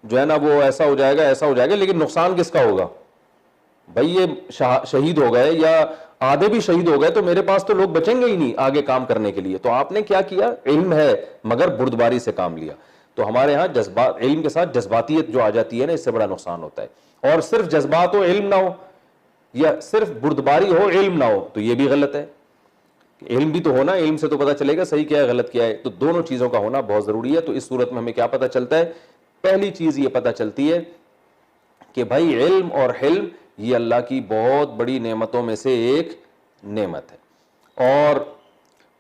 جو ہے نا وہ ایسا ہو جائے گا ایسا ہو جائے گا, لیکن نقصان کس کا ہوگا بھائی, یہ شہید ہو گئے یا آدھے بھی شہید ہو گئے تو میرے پاس تو لوگ بچیں گے ہی نہیں آگے کام کرنے کے لیے. تو آپ نے کیا کیا, علم ہے مگر بردباری سے کام لیا. تو ہمارے ہاں جذبات, علم کے ساتھ جذباتیت جو آ جاتی ہے نا, اس سے بڑا نقصان ہوتا ہے. اور صرف جذبات ہو علم نہ ہو, یا صرف بردباری ہو علم نہ ہو, تو یہ بھی غلط ہے. علم بھی تو ہونا, علم سے تو پتہ چلے گا صحیح کیا ہے غلط کیا ہے. تو دونوں چیزوں کا ہونا بہت ضروری ہے. تو اس صورت میں ہمیں کیا پتہ چلتا ہے, پہلی چیز یہ پتہ چلتی ہے کہ بھائی علم اور حلم یہ اللہ کی بہت بڑی نعمتوں میں سے ایک نعمت ہے. اور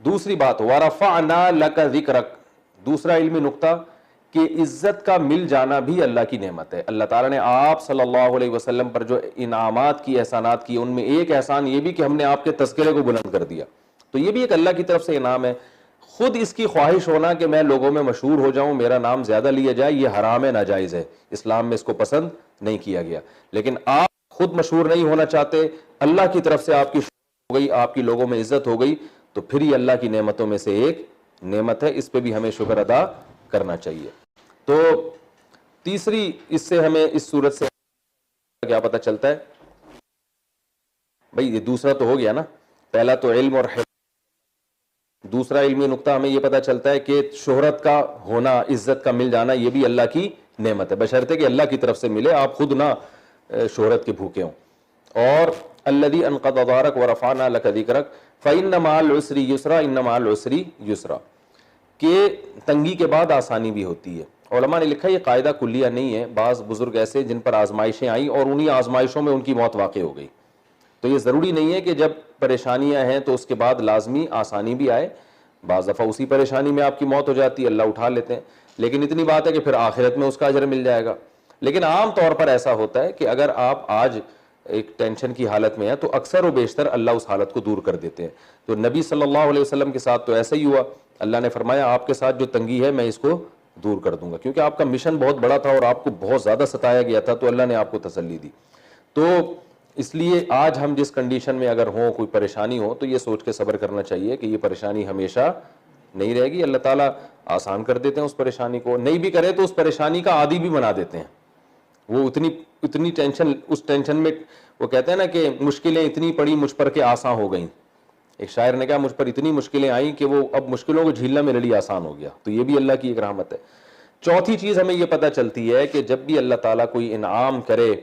دوسری بات, وَرَفَعْنَا لَكَ ذِكْرَكَ, دوسرا علمی نقطہ کہ عزت کا مل جانا بھی اللہ کی نعمت ہے. اللہ تعالیٰ نے آپ صلی اللہ علیہ وسلم پر جو انعامات کی, احسانات کی, ان میں ایک احسان یہ بھی کہ ہم نے آپ کے تذکرے کو بلند کر دیا. تو یہ بھی ایک اللہ کی طرف سے انعام ہے. خود اس کی خواہش ہونا کہ میں لوگوں میں مشہور ہو جاؤں, میرا نام زیادہ لیا جائے, یہ حرام ہے, ناجائز ہے, اسلام میں اس کو پسند نہیں کیا گیا. لیکن آپ خود مشہور نہیں ہونا چاہتے, اللہ کی طرف سے آپ کی ہو گئی, آپ کی لوگوں میں عزت ہو گئی, تو پھر یہ اللہ کی نعمتوں میں سے ایک نعمت ہے, اس پہ بھی ہمیں شکر ادا کرنا چاہیے. تو تیسری اس سے ہمیں اس صورت سے کیا پتہ چلتا ہے بھائی, یہ دوسرا تو ہو گیا نا, پہلا تو علم اور حفظ. دوسرا علمی نقطہ ہمیں یہ پتہ چلتا ہے کہ شہرت کا ہونا, عزت کا مل جانا, یہ بھی اللہ کی نعمت ہے, بشرطے کہ اللہ کی طرف سے ملے, آپ خود نہ شہرت کے بھوکے ہوں. اور الذی انقض ظہرک ورفعنا لک ذکرک فإن مع العسر یسرا ان مع العسر یسرا, کہ تنگی کے بعد آسانی بھی ہوتی ہے. علماء نے لکھا یہ قاعدہ کلیہ نہیں ہے, بعض بزرگ ایسے جن پر آزمائشیں آئیں اور انہی آزمائشوں میں ان کی موت واقع ہو گئی, تو یہ ضروری نہیں ہے کہ جب پریشانیاں ہیں تو اس کے بعد لازمی آسانی بھی آئے. بعض دفعہ اسی پریشانی میں آپ کی موت ہو جاتی ہے, اللہ اٹھا لیتے ہیں, لیکن اتنی بات ہے کہ پھر آخرت میں اس کا اجر مل جائے گا. لیکن عام طور پر ایسا ہوتا ہے کہ اگر آپ آج ایک ٹینشن کی حالت میں ہیں تو اکثر و بیشتر اللہ اس حالت کو دور کر دیتے ہیں. تو نبی صلی اللہ علیہ وسلم کے ساتھ تو ایسا ہی ہوا, اللہ نے فرمایا آپ کے ساتھ جو تنگی ہے میں اس کو دور کر دوں گا, کیونکہ آپ کا مشن بہت بڑا تھا اور آپ کو بہت زیادہ ستایا گیا تھا, تو اللہ نے آپ کو تسلی دی. تو اس لیے آج ہم جس کنڈیشن میں اگر ہوں, کوئی پریشانی ہو, تو یہ سوچ کے صبر کرنا چاہیے کہ یہ پریشانی ہمیشہ نہیں رہے گی, اللہ تعالیٰ آسان کر دیتے ہیں اس پریشانی کو, نہیں بھی کرے تو اس پریشانی کا عادی بھی بنا دیتے ہیں. وہ اتنی ٹینشن, اس ٹینشن میں وہ کہتے ہیں نا کہ مشکلیں اتنی پڑی مجھ پر کہ آسان ہو گئیں. ایک شاعر نے کہا مجھ پر اتنی مشکلیں آئیں کہ وہ اب مشکلوں کو جھیلنا میرے لیے آسان ہو گیا. تو یہ بھی اللہ کی ایک رحمت ہے. چوتھی چیز ہمیں یہ پتہ چلتی ہے کہ جب بھی اللہ تعالیٰ کوئی انعام کرے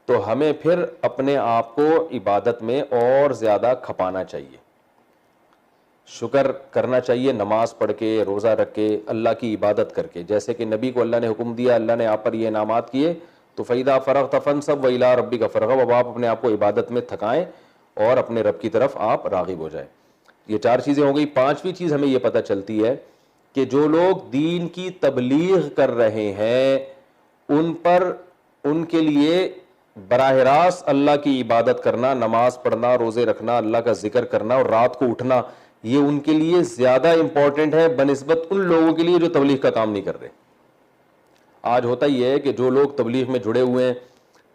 تو ہمیں پھر اپنے آپ کو عبادت میں اور زیادہ کھپانا چاہیے, شکر کرنا چاہیے, نماز پڑھ کے, روزہ رکھ کے, اللہ کی عبادت کر کے. جیسے کہ نبی کو اللہ نے حکم دیا, اللہ نے آپ پر یہ انعامات کیے, تو فَإِذَا فَرَغْتَ فَانْصَبْ وَإِلَىٰ رَبِّكَ فَارْغَب, اب آپ اپنے آپ کو عبادت میں تھکائیں اور اپنے رب کی طرف آپ راغب ہو جائیں. یہ چار چیزیں ہو گئی. پانچویں چیز ہمیں یہ پتہ چلتی ہے کہ جو لوگ دین کی تبلیغ کر رہے ہیں ان کے لیے براہ راست اللہ کی عبادت کرنا, نماز پڑھنا, روزے رکھنا, اللہ کا ذکر کرنا اور رات کو اٹھنا, یہ ان کے لیے زیادہ امپورٹنٹ ہے بنسبت ان لوگوں کے لیے جو تبلیغ کا کام نہیں کر رہے. آج ہوتا یہ ہے کہ جو لوگ تبلیغ میں جڑے ہوئے ہیں,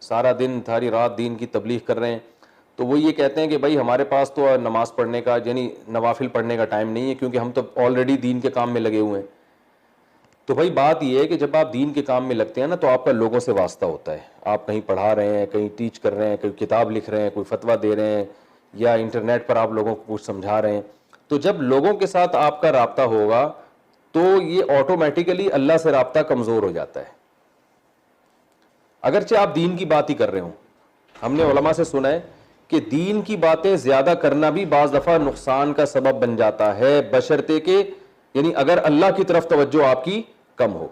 سارا دن ساری رات دین کی تبلیغ کر رہے ہیں, تو وہ یہ کہتے ہیں کہ بھائی ہمارے پاس تو نماز پڑھنے کا یعنی نوافل پڑھنے کا ٹائم نہیں ہے, کیونکہ ہم تو آلریڈی دین کے کام میں لگے ہوئے ہیں. تو بھائی بات یہ ہے کہ جب آپ دین کے کام میں لگتے ہیں نا, تو آپ کا لوگوں سے واسطہ ہوتا ہے. آپ کہیں پڑھا رہے ہیں, کہیں ٹیچ کر رہے ہیں, کوئی کتاب لکھ رہے ہیں, کوئی فتویٰ دے رہے ہیں, یا انٹرنیٹ پر آپ لوگوں کو کچھ سمجھا رہے ہیں. تو جب لوگوں کے ساتھ آپ کا رابطہ ہوگا تو یہ آٹومیٹیکلی اللہ سے رابطہ کمزور ہو جاتا ہے, اگرچہ آپ دین کی بات ہی کر رہے ہوں. ہم نے علماء سے سنا ہے کہ دین کی باتیں زیادہ کرنا بھی بعض دفعہ نقصان کا سبب بن جاتا ہے, بشرطے کہ یعنی اگر اللہ کی طرف توجہ آپ کی کم ہو.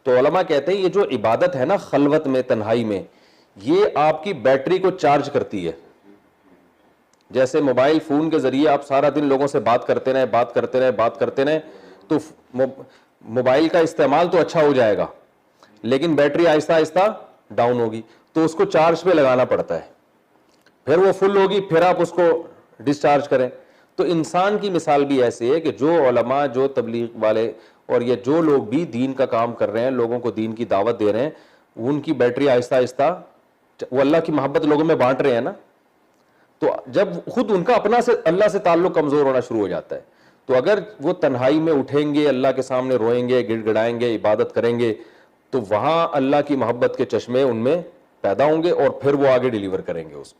تو علماء کہتے ہیں یہ جو عبادت ہے نا خلوت میں, تنہائی میں, یہ آپ کی بیٹری کو چارج کرتی ہے. جیسے موبائل فون کے ذریعے آپ سارا دن لوگوں سے بات کرتے رہے, تو موبائل کا استعمال تو اچھا ہو جائے گا, لیکن بیٹری آہستہ آہستہ ڈاؤن ہوگی, تو اس کو چارج پہ لگانا پڑتا ہے, پھر وہ فل ہوگی, پھر آپ اس کو ڈسچارج کریں. تو انسان کی مثال بھی ایسی ہے کہ جو علماء, جو تبلیغ والے اور یہ جو لوگ بھی دین کا کام کر رہے ہیں, لوگوں کو دین کی دعوت دے رہے ہیں, ان کی بیٹری آہستہ آہستہ, وہ اللہ کی محبت لوگوں میں بانٹ رہے ہیں نا, تو جب خود ان کا اپنا سے اللہ سے تعلق کمزور ہونا شروع ہو جاتا ہے, تو اگر وہ تنہائی میں اٹھیں گے, اللہ کے سامنے روئیں گے, گڑ گڑائیں گے, عبادت کریں گے, تو وہاں اللہ کی محبت کے چشمے ان میں پیدا ہوں گے اور پھر وہ آگے ڈیلیور کریں گے اس کو.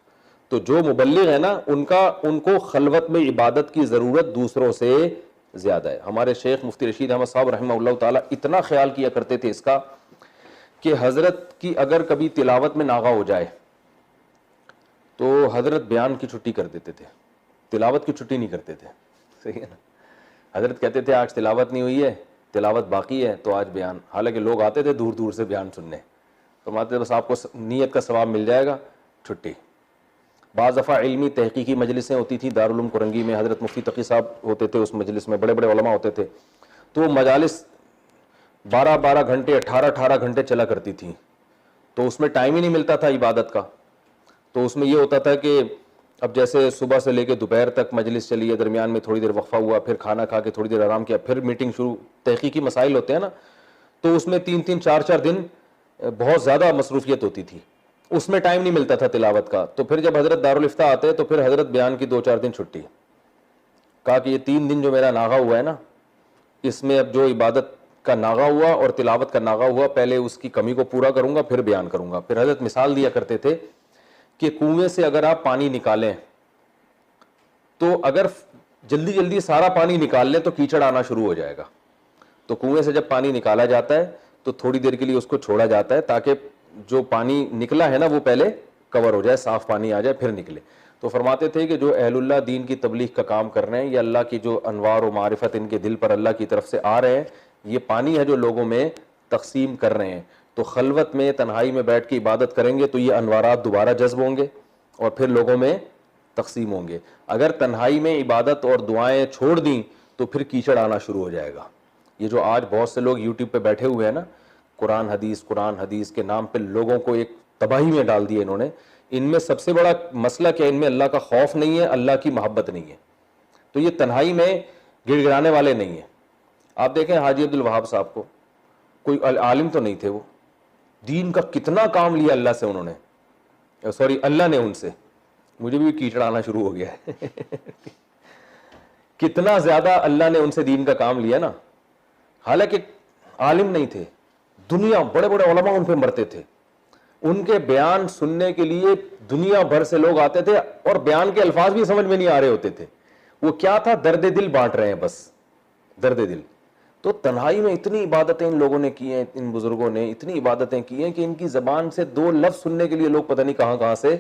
تو جو مبلغ ہے نا, ان کو خلوت میں عبادت کی ضرورت دوسروں سے زیادہ ہے. ہمارے شیخ مفتی رشید احمد صاحب رحمہ اللہ تعالیٰ اتنا خیال کیا کرتے تھے اس کا کہ حضرت کی اگر کبھی تلاوت میں ناغہ ہو جائے تو حضرت بیان کی چھٹی کر دیتے تھے, تلاوت کی چھٹی نہیں کرتے تھے. صحیح ہے نا, حضرت کہتے تھے آج تلاوت نہیں ہوئی ہے, تلاوت باقی ہے, تو آج بیان. حالانکہ لوگ آتے تھے دور دور سے بیان سننے, فرماتے تھے بس آپ کو نیت کا ثواب مل جائے گا, چھٹی. بعض دفعہ علمی تحقیقی مجلسیں ہوتی تھیں دارالعلوم کرنگی میں, حضرت مفتی تقی صاحب ہوتے تھے اس مجلس میں, بڑے بڑے علماء ہوتے تھے, تو وہ مجالس 12 گھنٹے 18 گھنٹے چلا کرتی تھیں, تو اس میں ٹائم ہی نہیں ملتا تھا عبادت کا. تو اس میں یہ ہوتا تھا کہ اب جیسے صبح سے لے کے دوپہر تک مجلس چلی ہے, درمیان میں تھوڑی دیر وقفہ ہوا, پھر کھانا کھا کے تھوڑی دیر آرام کیا, پھر میٹنگ شروع. تحقیقی مسائل ہوتے ہیں نا, تو اس میں 3 4 دن بہت زیادہ مصروفیت ہوتی تھی, اس میں ٹائم نہیں ملتا تھا تلاوت کا. تو پھر جب حضرت دارالفتہ آتے تو پھر حضرت بیان کی 2 4 دن چھٹی. کہا کہ یہ 3 دن جو میرا ناغہ ہوا ہے نا, اس میں اب جو عبادت کا ناغہ ہوا اور تلاوت کا ناغہ ہوا، پہلے اس کی کمی کو پورا کروں گا پھر بیان کروں گا. پھر حضرت مثال دیا کرتے تھے کہ کنویں سے اگر آپ پانی نکالیں تو اگر جلدی جلدی سارا پانی نکال لیں تو کیچڑ آنا شروع ہو جائے گا. تو کنویں سے جب پانی نکالا جاتا ہے تو تھوڑی دیر کے لیے اس کو چھوڑا جاتا ہے تاکہ جو پانی نکلا ہے نا وہ پہلے کور ہو جائے، صاف پانی آ جائے پھر نکلے. تو فرماتے تھے کہ جو اہل اللہ دین کی تبلیغ کا کام کر رہے ہیں، یہ اللہ کی جو انوار و معرفت ان کے دل پر اللہ کی طرف سے آ رہے ہیں، یہ پانی ہے جو لوگوں میں تقسیم کر رہے ہیں. تو خلوت میں تنہائی میں بیٹھ کے عبادت کریں گے تو یہ انوارات دوبارہ جذب ہوں گے اور پھر لوگوں میں تقسیم ہوں گے. اگر تنہائی میں عبادت اور دعائیں چھوڑ دیں تو پھر کیچڑ آنا شروع ہو جائے گا. یہ جو آج بہت سے لوگ یوٹیوب پہ بیٹھے ہوئے ہیں نا، قرآن حدیث کے نام پہ لوگوں کو ایک تباہی میں ڈال دیا انہوں نے. ان میں سب سے بڑا مسئلہ کیا، ان میں اللہ کا خوف نہیں ہے، اللہ کی محبت نہیں ہے. تو یہ تنہائی میں گڑ گڑانے والے نہیں ہیں. آپ دیکھیں حاجی عبد الوہاب صاحب کو، کوئی عالم تو نہیں تھے، وہ دین کا کتنا کام لیا اللہ سے انہوں نے، سوری اللہ نے ان سے. مجھے بھی کیچڑ آنا شروع ہو گیا ہے کتنا زیادہ اللہ نے ان سے دین کا کام لیا نا. حالانکہ عالم نہیں تھے، دنیا بڑے بڑے علماء ان پہ مرتے تھے، ان کے بیان سننے کے لیے دنیا بھر سے لوگ آتے تھے اور بیان کے الفاظ بھی سمجھ میں نہیں آ رہے ہوتے تھے. وہ کیا تھا، درد دل بانٹ رہے ہیں، بس درد دل. تو تنہائی میں اتنی عبادتیں ان لوگوں نے کی ہیں، ان بزرگوں نے اتنی عبادتیں کی ہیں کہ ان کی زبان سے دو لفظ سننے کے لیے لوگ پتہ نہیں کہاں کہاں سے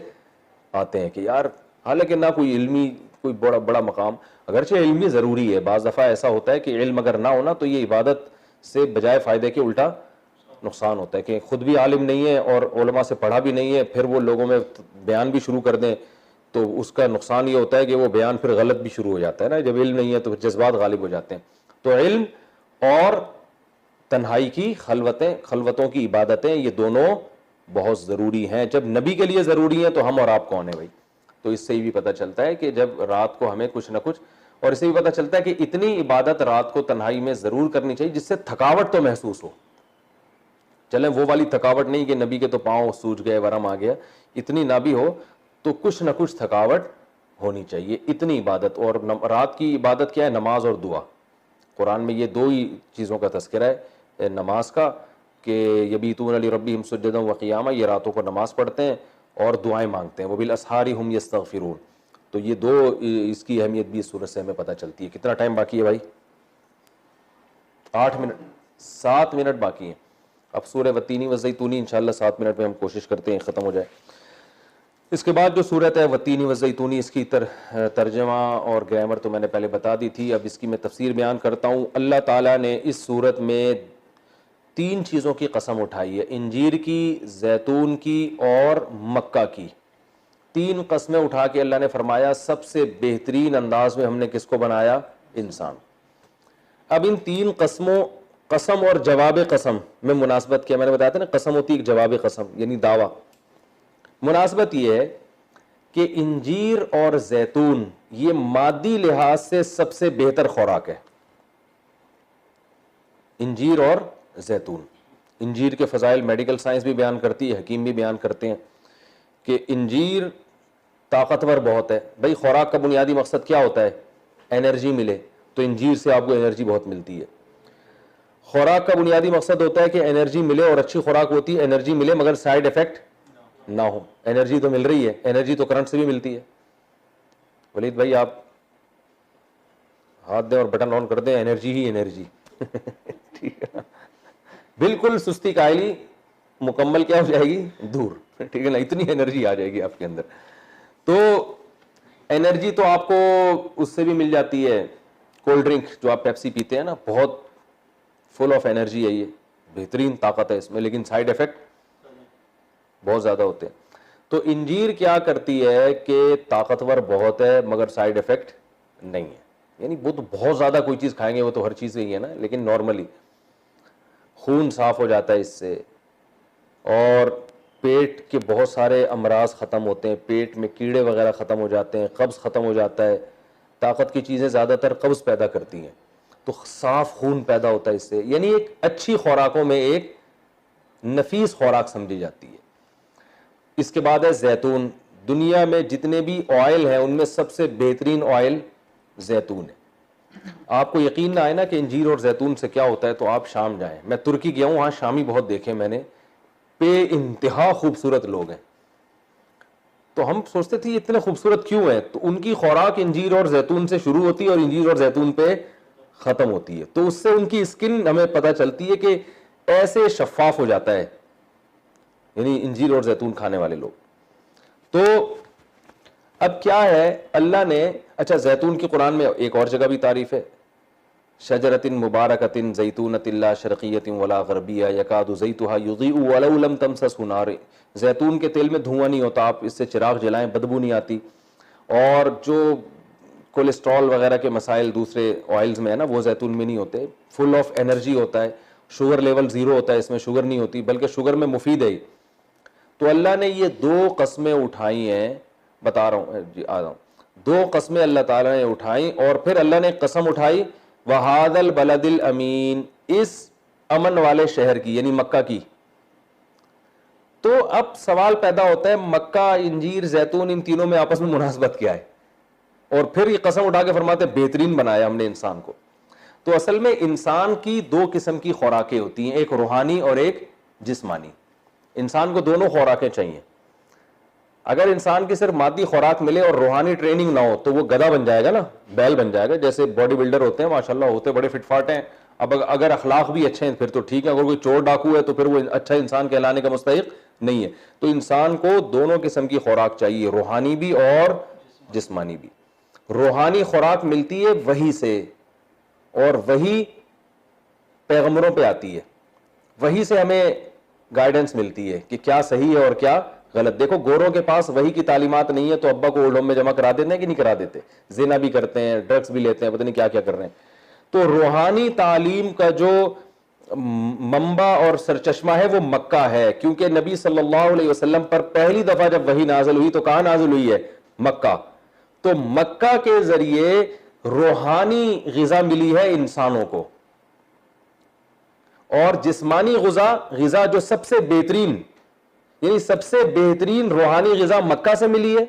آتے ہیں کہ یار. حالانکہ نہ کوئی علمی کوئی بڑا مقام، اگرچہ علمی ضروری ہے، بعض دفعہ ایسا ہوتا ہے کہ علم اگر نہ ہونا تو یہ عبادت سے بجائے فائدے کے الٹا نقصان ہوتا ہے کہ خود بھی عالم نہیں ہے اور علماء سے پڑھا بھی نہیں ہے، پھر وہ لوگوں میں بیان بھی شروع کر دیں تو اس کا نقصان یہ ہوتا ہے کہ وہ بیان پھر غلط بھی شروع ہو جاتا ہے نا. جب علم نہیں ہے تو جذبات غالب ہو جاتے ہیں. تو علم اور تنہائی کی خلوتوں کی عبادتیں، یہ دونوں بہت ضروری ہیں. جب نبی کے لیے ضروری ہیں تو ہم اور آپ کون ہیں بھائی. تو اس سے بھی پتہ چلتا ہے کہ جب رات کو ہمیں کچھ نہ کچھ، اور اس سے بھی پتہ چلتا ہے کہ اتنی عبادت رات کو تنہائی میں ضرور کرنی چاہیے جس سے تھکاوٹ تو محسوس ہو. چلیں وہ والی تھکاوٹ نہیں کہ نبی کے تو پاؤں سوج گئے، ورم آ گیا، اتنی نہ بھی ہو تو کچھ نہ کچھ تھکاوٹ ہونی چاہیے. اتنی عبادت. اور رات کی عبادت کیا ہے، نماز اور دعا. قرآن میں یہ دو ہی چیزوں کا تذکرہ ہے، نماز کا کہ یبیتون لربہم سجدا وقیاما، یہ راتوں کو نماز پڑھتے ہیں اور دعائیں مانگتے ہیں. وبالاسحار ہم یستغفرون. تو یہ دو، اس کی اہمیت بھی اس صورت سے ہمیں پتہ چلتی ہے. کتنا ٹائم باقی ہے بھائی؟ 8 منٹ، 7 منٹ باقی ہیں. اب سورہ والتین والزیتون انشاءاللہ 7 منٹ میں ہم کوشش کرتے ہیں ختم ہو جائے. اس کے بعد جو صورت ہے والتین والزیتون، اس کی ترجمہ اور گرامر تو میں نے پہلے بتا دی تھی. اب اس کی میں تفسیر بیان کرتا ہوں. اللہ تعالیٰ نے اس صورت میں 3 چیزوں کی قسم اٹھائی ہے، انجیر کی، زیتون کی اور مکہ کی. 3 قسمیں اٹھا کے اللہ نے فرمایا سب سے بہترین انداز میں ہم نے کس کو بنایا، انسان. اب ان 3 قسموں، قسم اور جواب قسم میں مناسبت کیا، میں نے بتایا تھا نا، قسم ہوتی ہے ایک جواب قسم یعنی دعویٰ. مناسبت یہ ہے کہ انجیر اور زیتون یہ مادی لحاظ سے سب سے بہتر خوراک ہے. انجیر اور زیتون، انجیر کے فضائل میڈیکل سائنس بھی بیان کرتی ہے، حکیم بھی بیان کرتے ہیں کہ انجیر طاقتور بہت ہے. بھائی خوراک کا بنیادی مقصد کیا ہوتا ہے، انرجی ملے، تو انجیر سے آپ کو انرجی بہت ملتی ہے. خوراک کا بنیادی مقصد ہوتا ہے کہ انرجی ملے، اور اچھی خوراک ہوتی ہے انرجی ملے مگر سائیڈ ایفیکٹ نہ ہو. انرجی تو مل رہی ہے، انرجی تو کرنٹ سے بھی ملتی ہے. ولید بھائی آپ ہاتھ دیں اور بٹن آن کر دیں، انرجی ہی انرجی ٹھیک ہے، بالکل سستی کاہلی مکمل کیا ہو جائے گی، دور. ٹھیک ہے نا، اتنی انرجی آ جائے گی آپ کے اندر. تو انرجی تو آپ کو اس سے بھی مل جاتی ہے. کولڈ ڈرنک جو آپ پیپسی پیتے ہیں نا، بہت فل آف انرجی ہے، یہ بہترین طاقت ہے اس میں، لیکن سائیڈ ایفیکٹ بہت زیادہ ہوتے ہیں. تو انجیر کیا کرتی ہے کہ طاقتور بہت ہے مگر سائیڈ ایفیکٹ نہیں ہے. یعنی وہ تو بہت زیادہ کوئی چیز کھائیں گے وہ تو ہر چیز ہی ہے نا، لیکن نارملی خون صاف ہو جاتا ہے اس سے، اور پیٹ کے بہت سارے امراض ختم ہوتے ہیں، پیٹ میں کیڑے وغیرہ ختم ہو جاتے ہیں، قبض ختم ہو جاتا ہے. طاقت کی چیزیں زیادہ تر قبض پیدا کرتی ہیں، تو صاف خون پیدا ہوتا ہے اس سے. یعنی ایک اچھی خوراکوں میں ایک نفیس خوراک سمجھی جاتی ہے. اس کے بعد ہے زیتون. دنیا میں جتنے بھی آئل ہیں ان میں سب سے بہترین آئل زیتون ہے. آپ کو یقین نہ آئے نا کہ انجیر اور زیتون سے کیا ہوتا ہے تو آپ شام جائیں. میں ترکی گیا ہوں, وہاں شامی بہت دیکھے میں نے, بے انتہا خوبصورت لوگ ہیں. تو ہم سوچتے تھے یہ اتنے خوبصورت کیوں ہیں, تو ان کی خوراک انجیر اور زیتون سے شروع ہوتی ہے اور انجیر اور زیتون پہ ختم ہوتی ہے. تو اس سے ان کی اسکن ہمیں پتہ چلتی ہے کہ ایسے شفاف ہو جاتا ہے, یعنی انجیر اور زیتون کھانے والے لوگ. تو اب کیا ہے اللہ نے, اچھا زیتون کی قرآن میں ایک اور جگہ بھی تعریف ہے, شجرۃ مبارکۃ زیتونۃ لا شرقیۃ ولا غربیہ یکاد زیتها یضیء ولو لم تمسسہ نار. زیتون کے تیل میں دھواں نہیں ہوتا, آپ اس سے چراغ جلائیں بدبو نہیں آتی. اور جو کولیسٹرول وغیرہ کے مسائل دوسرے آئلز میں ہے نا, وہ زیتون میں نہیں ہوتے. فل آف انرجی ہوتا ہے, شوگر لیول زیرو ہوتا ہے, اس میں شوگر نہیں ہوتی بلکہ شوگر میں مفید ہے. تو اللہ نے یہ دو قسمیں اٹھائی ہیں, بتا رہا ہوں جی, آ رہا ہوں. دو قسمیں اللہ تعالیٰ نے اٹھائیں, اور پھر اللہ نے قسم اٹھائی وَهَذَا الْبَلَدِ الْأَمِينَ, اس امن والے شہر کی, یعنی مکہ کی. تو اب سوال پیدا ہوتا ہے مکہ, انجیر, زیتون, ان تینوں میں آپس میں مناسبت کیا ہے؟ اور پھر یہ قسم اٹھا کے فرماتے بہترین بنایا ہم نے انسان کو. تو اصل میں انسان کی دو قسم کی خوراکیں ہوتی ہیں, ایک روحانی اور ایک جسمانی. انسان کو دونوں خوراکیں چاہیے. اگر انسان کی صرف مادی خوراک ملے اور روحانی ٹریننگ نہ ہو تو وہ گدھا بن جائے گا نا, بیل بن جائے گا. جیسے باڈی بلڈر ہوتے ہیں ماشاءاللہ, ہوتے بڑے فٹ فاٹ ہیں, اب اگر اخلاق بھی اچھے ہیں پھر تو ٹھیک ہے, اگر کوئی چور ڈاکو ہے تو پھر وہ اچھا انسان کہلانے کا مستحق نہیں ہے. تو انسان کو دونوں قسم کی خوراک چاہیے, روحانی بھی اور جسمانی بھی. روحانی خوراک ملتی ہے وحی سے, اور وحی پیغمبروں پہ آتی ہے, وحی سے ہمیں گائیڈنس ملتی ہے کہ کیا صحیح ہے اور کیا غلط. دیکھو گوروں کے پاس وحی کی تعلیمات نہیں ہے تو ابا کو اولڈ ہوم میں جمع کرا دیتے ہیں کہ نہیں کرا دیتے, زنا بھی کرتے ہیں, ڈرگس بھی لیتے ہیں, پتہ نہیں کیا کیا کر رہے ہیں. تو روحانی تعلیم کا جو منبع اور سرچشمہ ہے وہ مکہ ہے, کیونکہ نبی صلی اللہ علیہ وسلم پر پہلی دفعہ جب وحی نازل ہوئی تو کہاں نازل ہوئی ہے؟ مکہ. تو مکہ کے ذریعے روحانی غذا ملی ہے انسانوں کو, اور جسمانی غذا جو سب سے بہترین, یعنی سب سے بہترین روحانی غذا مکہ سے ملی ہے.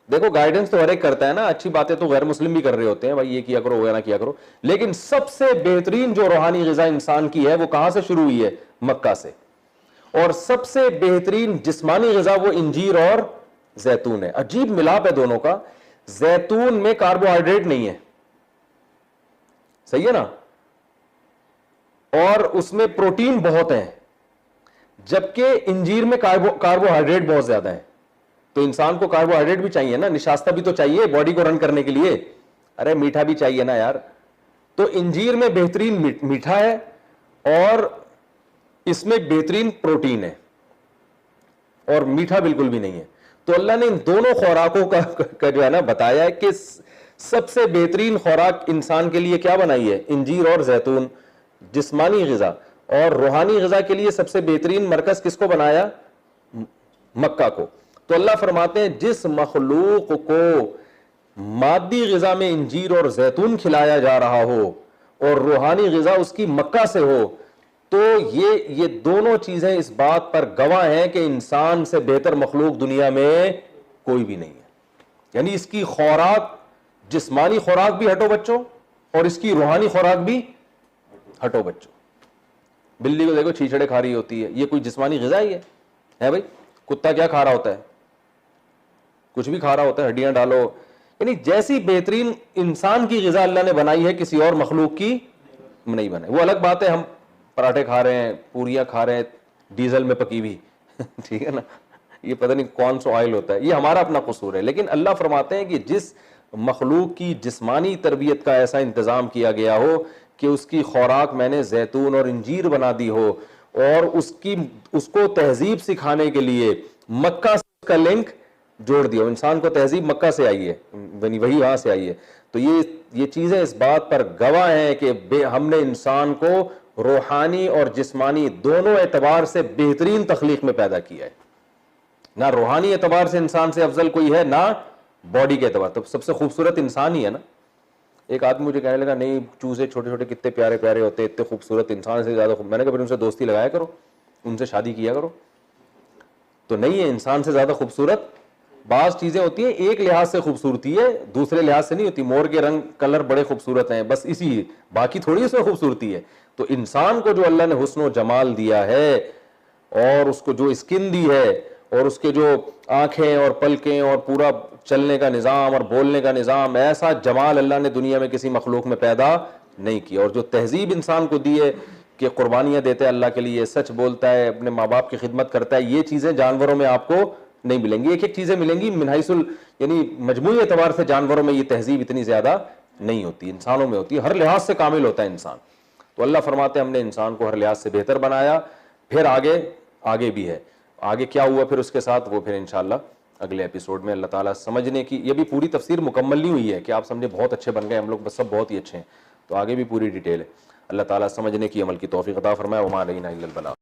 دیکھو گائیڈنس تو ہر ایک کرتا ہے نا, اچھی باتیں تو غیر مسلم بھی کر رہے ہوتے ہیں, بھائی یہ کیا کرو وہ نہ کیا کرو, لیکن سب سے بہترین جو روحانی غذا انسان کی ہے وہ کہاں سے شروع ہوئی ہے؟ مکہ سے. اور سب سے بہترین جسمانی غذا وہ انجیر اور زیتون ہے. عجیب ملاپ ہے دونوں کا. زیتون میں کاربوہائیڈریٹ نہیں ہے, صحیح ہے نا, اور اس میں پروٹین بہت ہیں, جبکہ انجیر میں کاربوہائیڈریٹ بہت زیادہ ہیں. تو انسان کو کاربوہائیڈریٹ بھی چاہیے نا, نشاستہ بھی تو چاہیے باڈی کو رن کرنے کے لیے, ارے میٹھا بھی چاہیے نا یار. تو انجیر میں بہترین میٹھا ہے اور اس میں بہترین پروٹین ہے, اور میٹھا بالکل بھی نہیں ہے. تو اللہ نے ان دونوں خوراکوں کا جو ہے نا بتایا ہے کہ سب سے بہترین خوراک انسان کے لیے کیا بنائی ہے؟ انجیر اور زیتون, جسمانی غذا. اور روحانی غذا کے لیے سب سے بہترین مرکز کس کو بنایا؟ مکہ کو. تو اللہ فرماتے ہیں جس مخلوق کو مادی غذا میں انجیر اور زیتون کھلایا جا رہا ہو اور روحانی غذا اس کی مکہ سے ہو, تو یہ دونوں چیزیں اس بات پر گواہ ہیں کہ انسان سے بہتر مخلوق دنیا میں کوئی بھی نہیں ہے. یعنی اس کی خوراک, جسمانی خوراک بھی ہٹو بچوں, اور اس کی روحانی خوراک بھی ہٹو بچوں. بلی کو دیکھو چھیچڑے کھا رہی ہوتی ہے, یہ کوئی جسمانی غذا ہی ہے بھائی؟ کتا کیا کھا رہا ہوتا ہے؟ کچھ بھی کھا رہا ہوتا ہے, ہڈیاں ڈالو. یعنی جیسی بہترین انسان کی غذا اللہ نے بنائی ہے کسی اور مخلوق کی نہیں بنائی. وہ الگ بات ہے ہم پراٹھے کھا رہے ہیں, پوریاں کھا رہے ہیں ڈیزل میں پکی ہوئی, ٹھیک ہے نا, یہ پتہ نہیں کون سا آئل ہوتا ہے, یہ ہمارا اپنا قصور ہے. لیکن اللہ فرماتے ہیں کہ جس مخلوق کی جسمانی تربیت کا ایسا انتظام کیا گیا ہو کہ اس کی خوراک میں نے زیتون اور انجیر بنا دی ہو, اور اس کو تہذیب سکھانے کے لیے مکہ سے اس کا لنک جوڑ دیا. انسان کو تہذیب مکہ سے آئی ہے, وہی وہاں سے آئی ہے. تو یہ چیزیں اس بات پر گواہ ہیں کہ ہم نے انسان کو روحانی اور جسمانی دونوں اعتبار سے بہترین تخلیق میں پیدا کیا ہے. نہ روحانی اعتبار سے انسان سے افضل کوئی ہے, نہ باڈی کے اعتبار. تو سب سے خوبصورت انسان ہی ہے نا. ایک آدمی مجھے کہنے لگا نہیں چوزے چھوٹے چھوٹے کتنے پیارے پیارے ہوتے, اتنے خوبصورت, انسان سے زیادہ میں نے کہا پھر ان سے دوستی لگایا کرو, ان سے شادی کیا کرو. تو نہیں ہے, انسان سے زیادہ خوبصورت بعض چیزیں ہوتی ہیں ایک لحاظ سے خوبصورتی ہے, دوسرے لحاظ سے نہیں ہوتی. مور کے رنگ کلر بڑے خوبصورت ہیں, بس اسی, باقی تھوڑی اس میں خوبصورتی ہے. تو انسان کو جو اللہ نے حسن و جمال دیا ہے, اور اس کو جو اسکن دی ہے, اور اس کے جو آنکھیں اور پلکیں اور پورا چلنے کا نظام اور بولنے کا نظام, ایسا جمال اللہ نے دنیا میں کسی مخلوق میں پیدا نہیں کیا. اور جو تہذیب انسان کو دی ہے کہ قربانیاں دیتا ہے اللہ کے لیے, سچ بولتا ہے, اپنے ماں باپ کی خدمت کرتا ہے, یہ چیزیں جانوروں میں آپ کو نہیں ملیں گی. ایک ایک چیزیں ملیں گی من حیث یعنی مجموعی اعتبار سے جانوروں میں یہ تہذیب اتنی زیادہ نہیں ہوتی, انسانوں میں ہوتی ہے. ہر لحاظ سے کامل ہوتا ہے انسان. تو اللہ فرماتے ہیں ہم نے انسان کو ہر لحاظ سے بہتر بنایا. پھر آگے بھی ہے, آگے کیا ہوا پھر اس کے ساتھ, وہ پھر انشاءاللہ اگلے ایپیسوڈ میں اللہ تعالیٰ سمجھنے کی, یہ بھی پوری تفسیر مکمل نہیں ہوئی ہے کہ آپ سمجھے بہت اچھے بن گئے ہم لوگ, بس سب بہت ہی اچھے ہیں, تو آگے بھی پوری ڈیٹیل ہے. اللہ تعالیٰ سمجھنے کی, عمل کی توفیق عطا فرمائے. وما علینا الا البلاغ.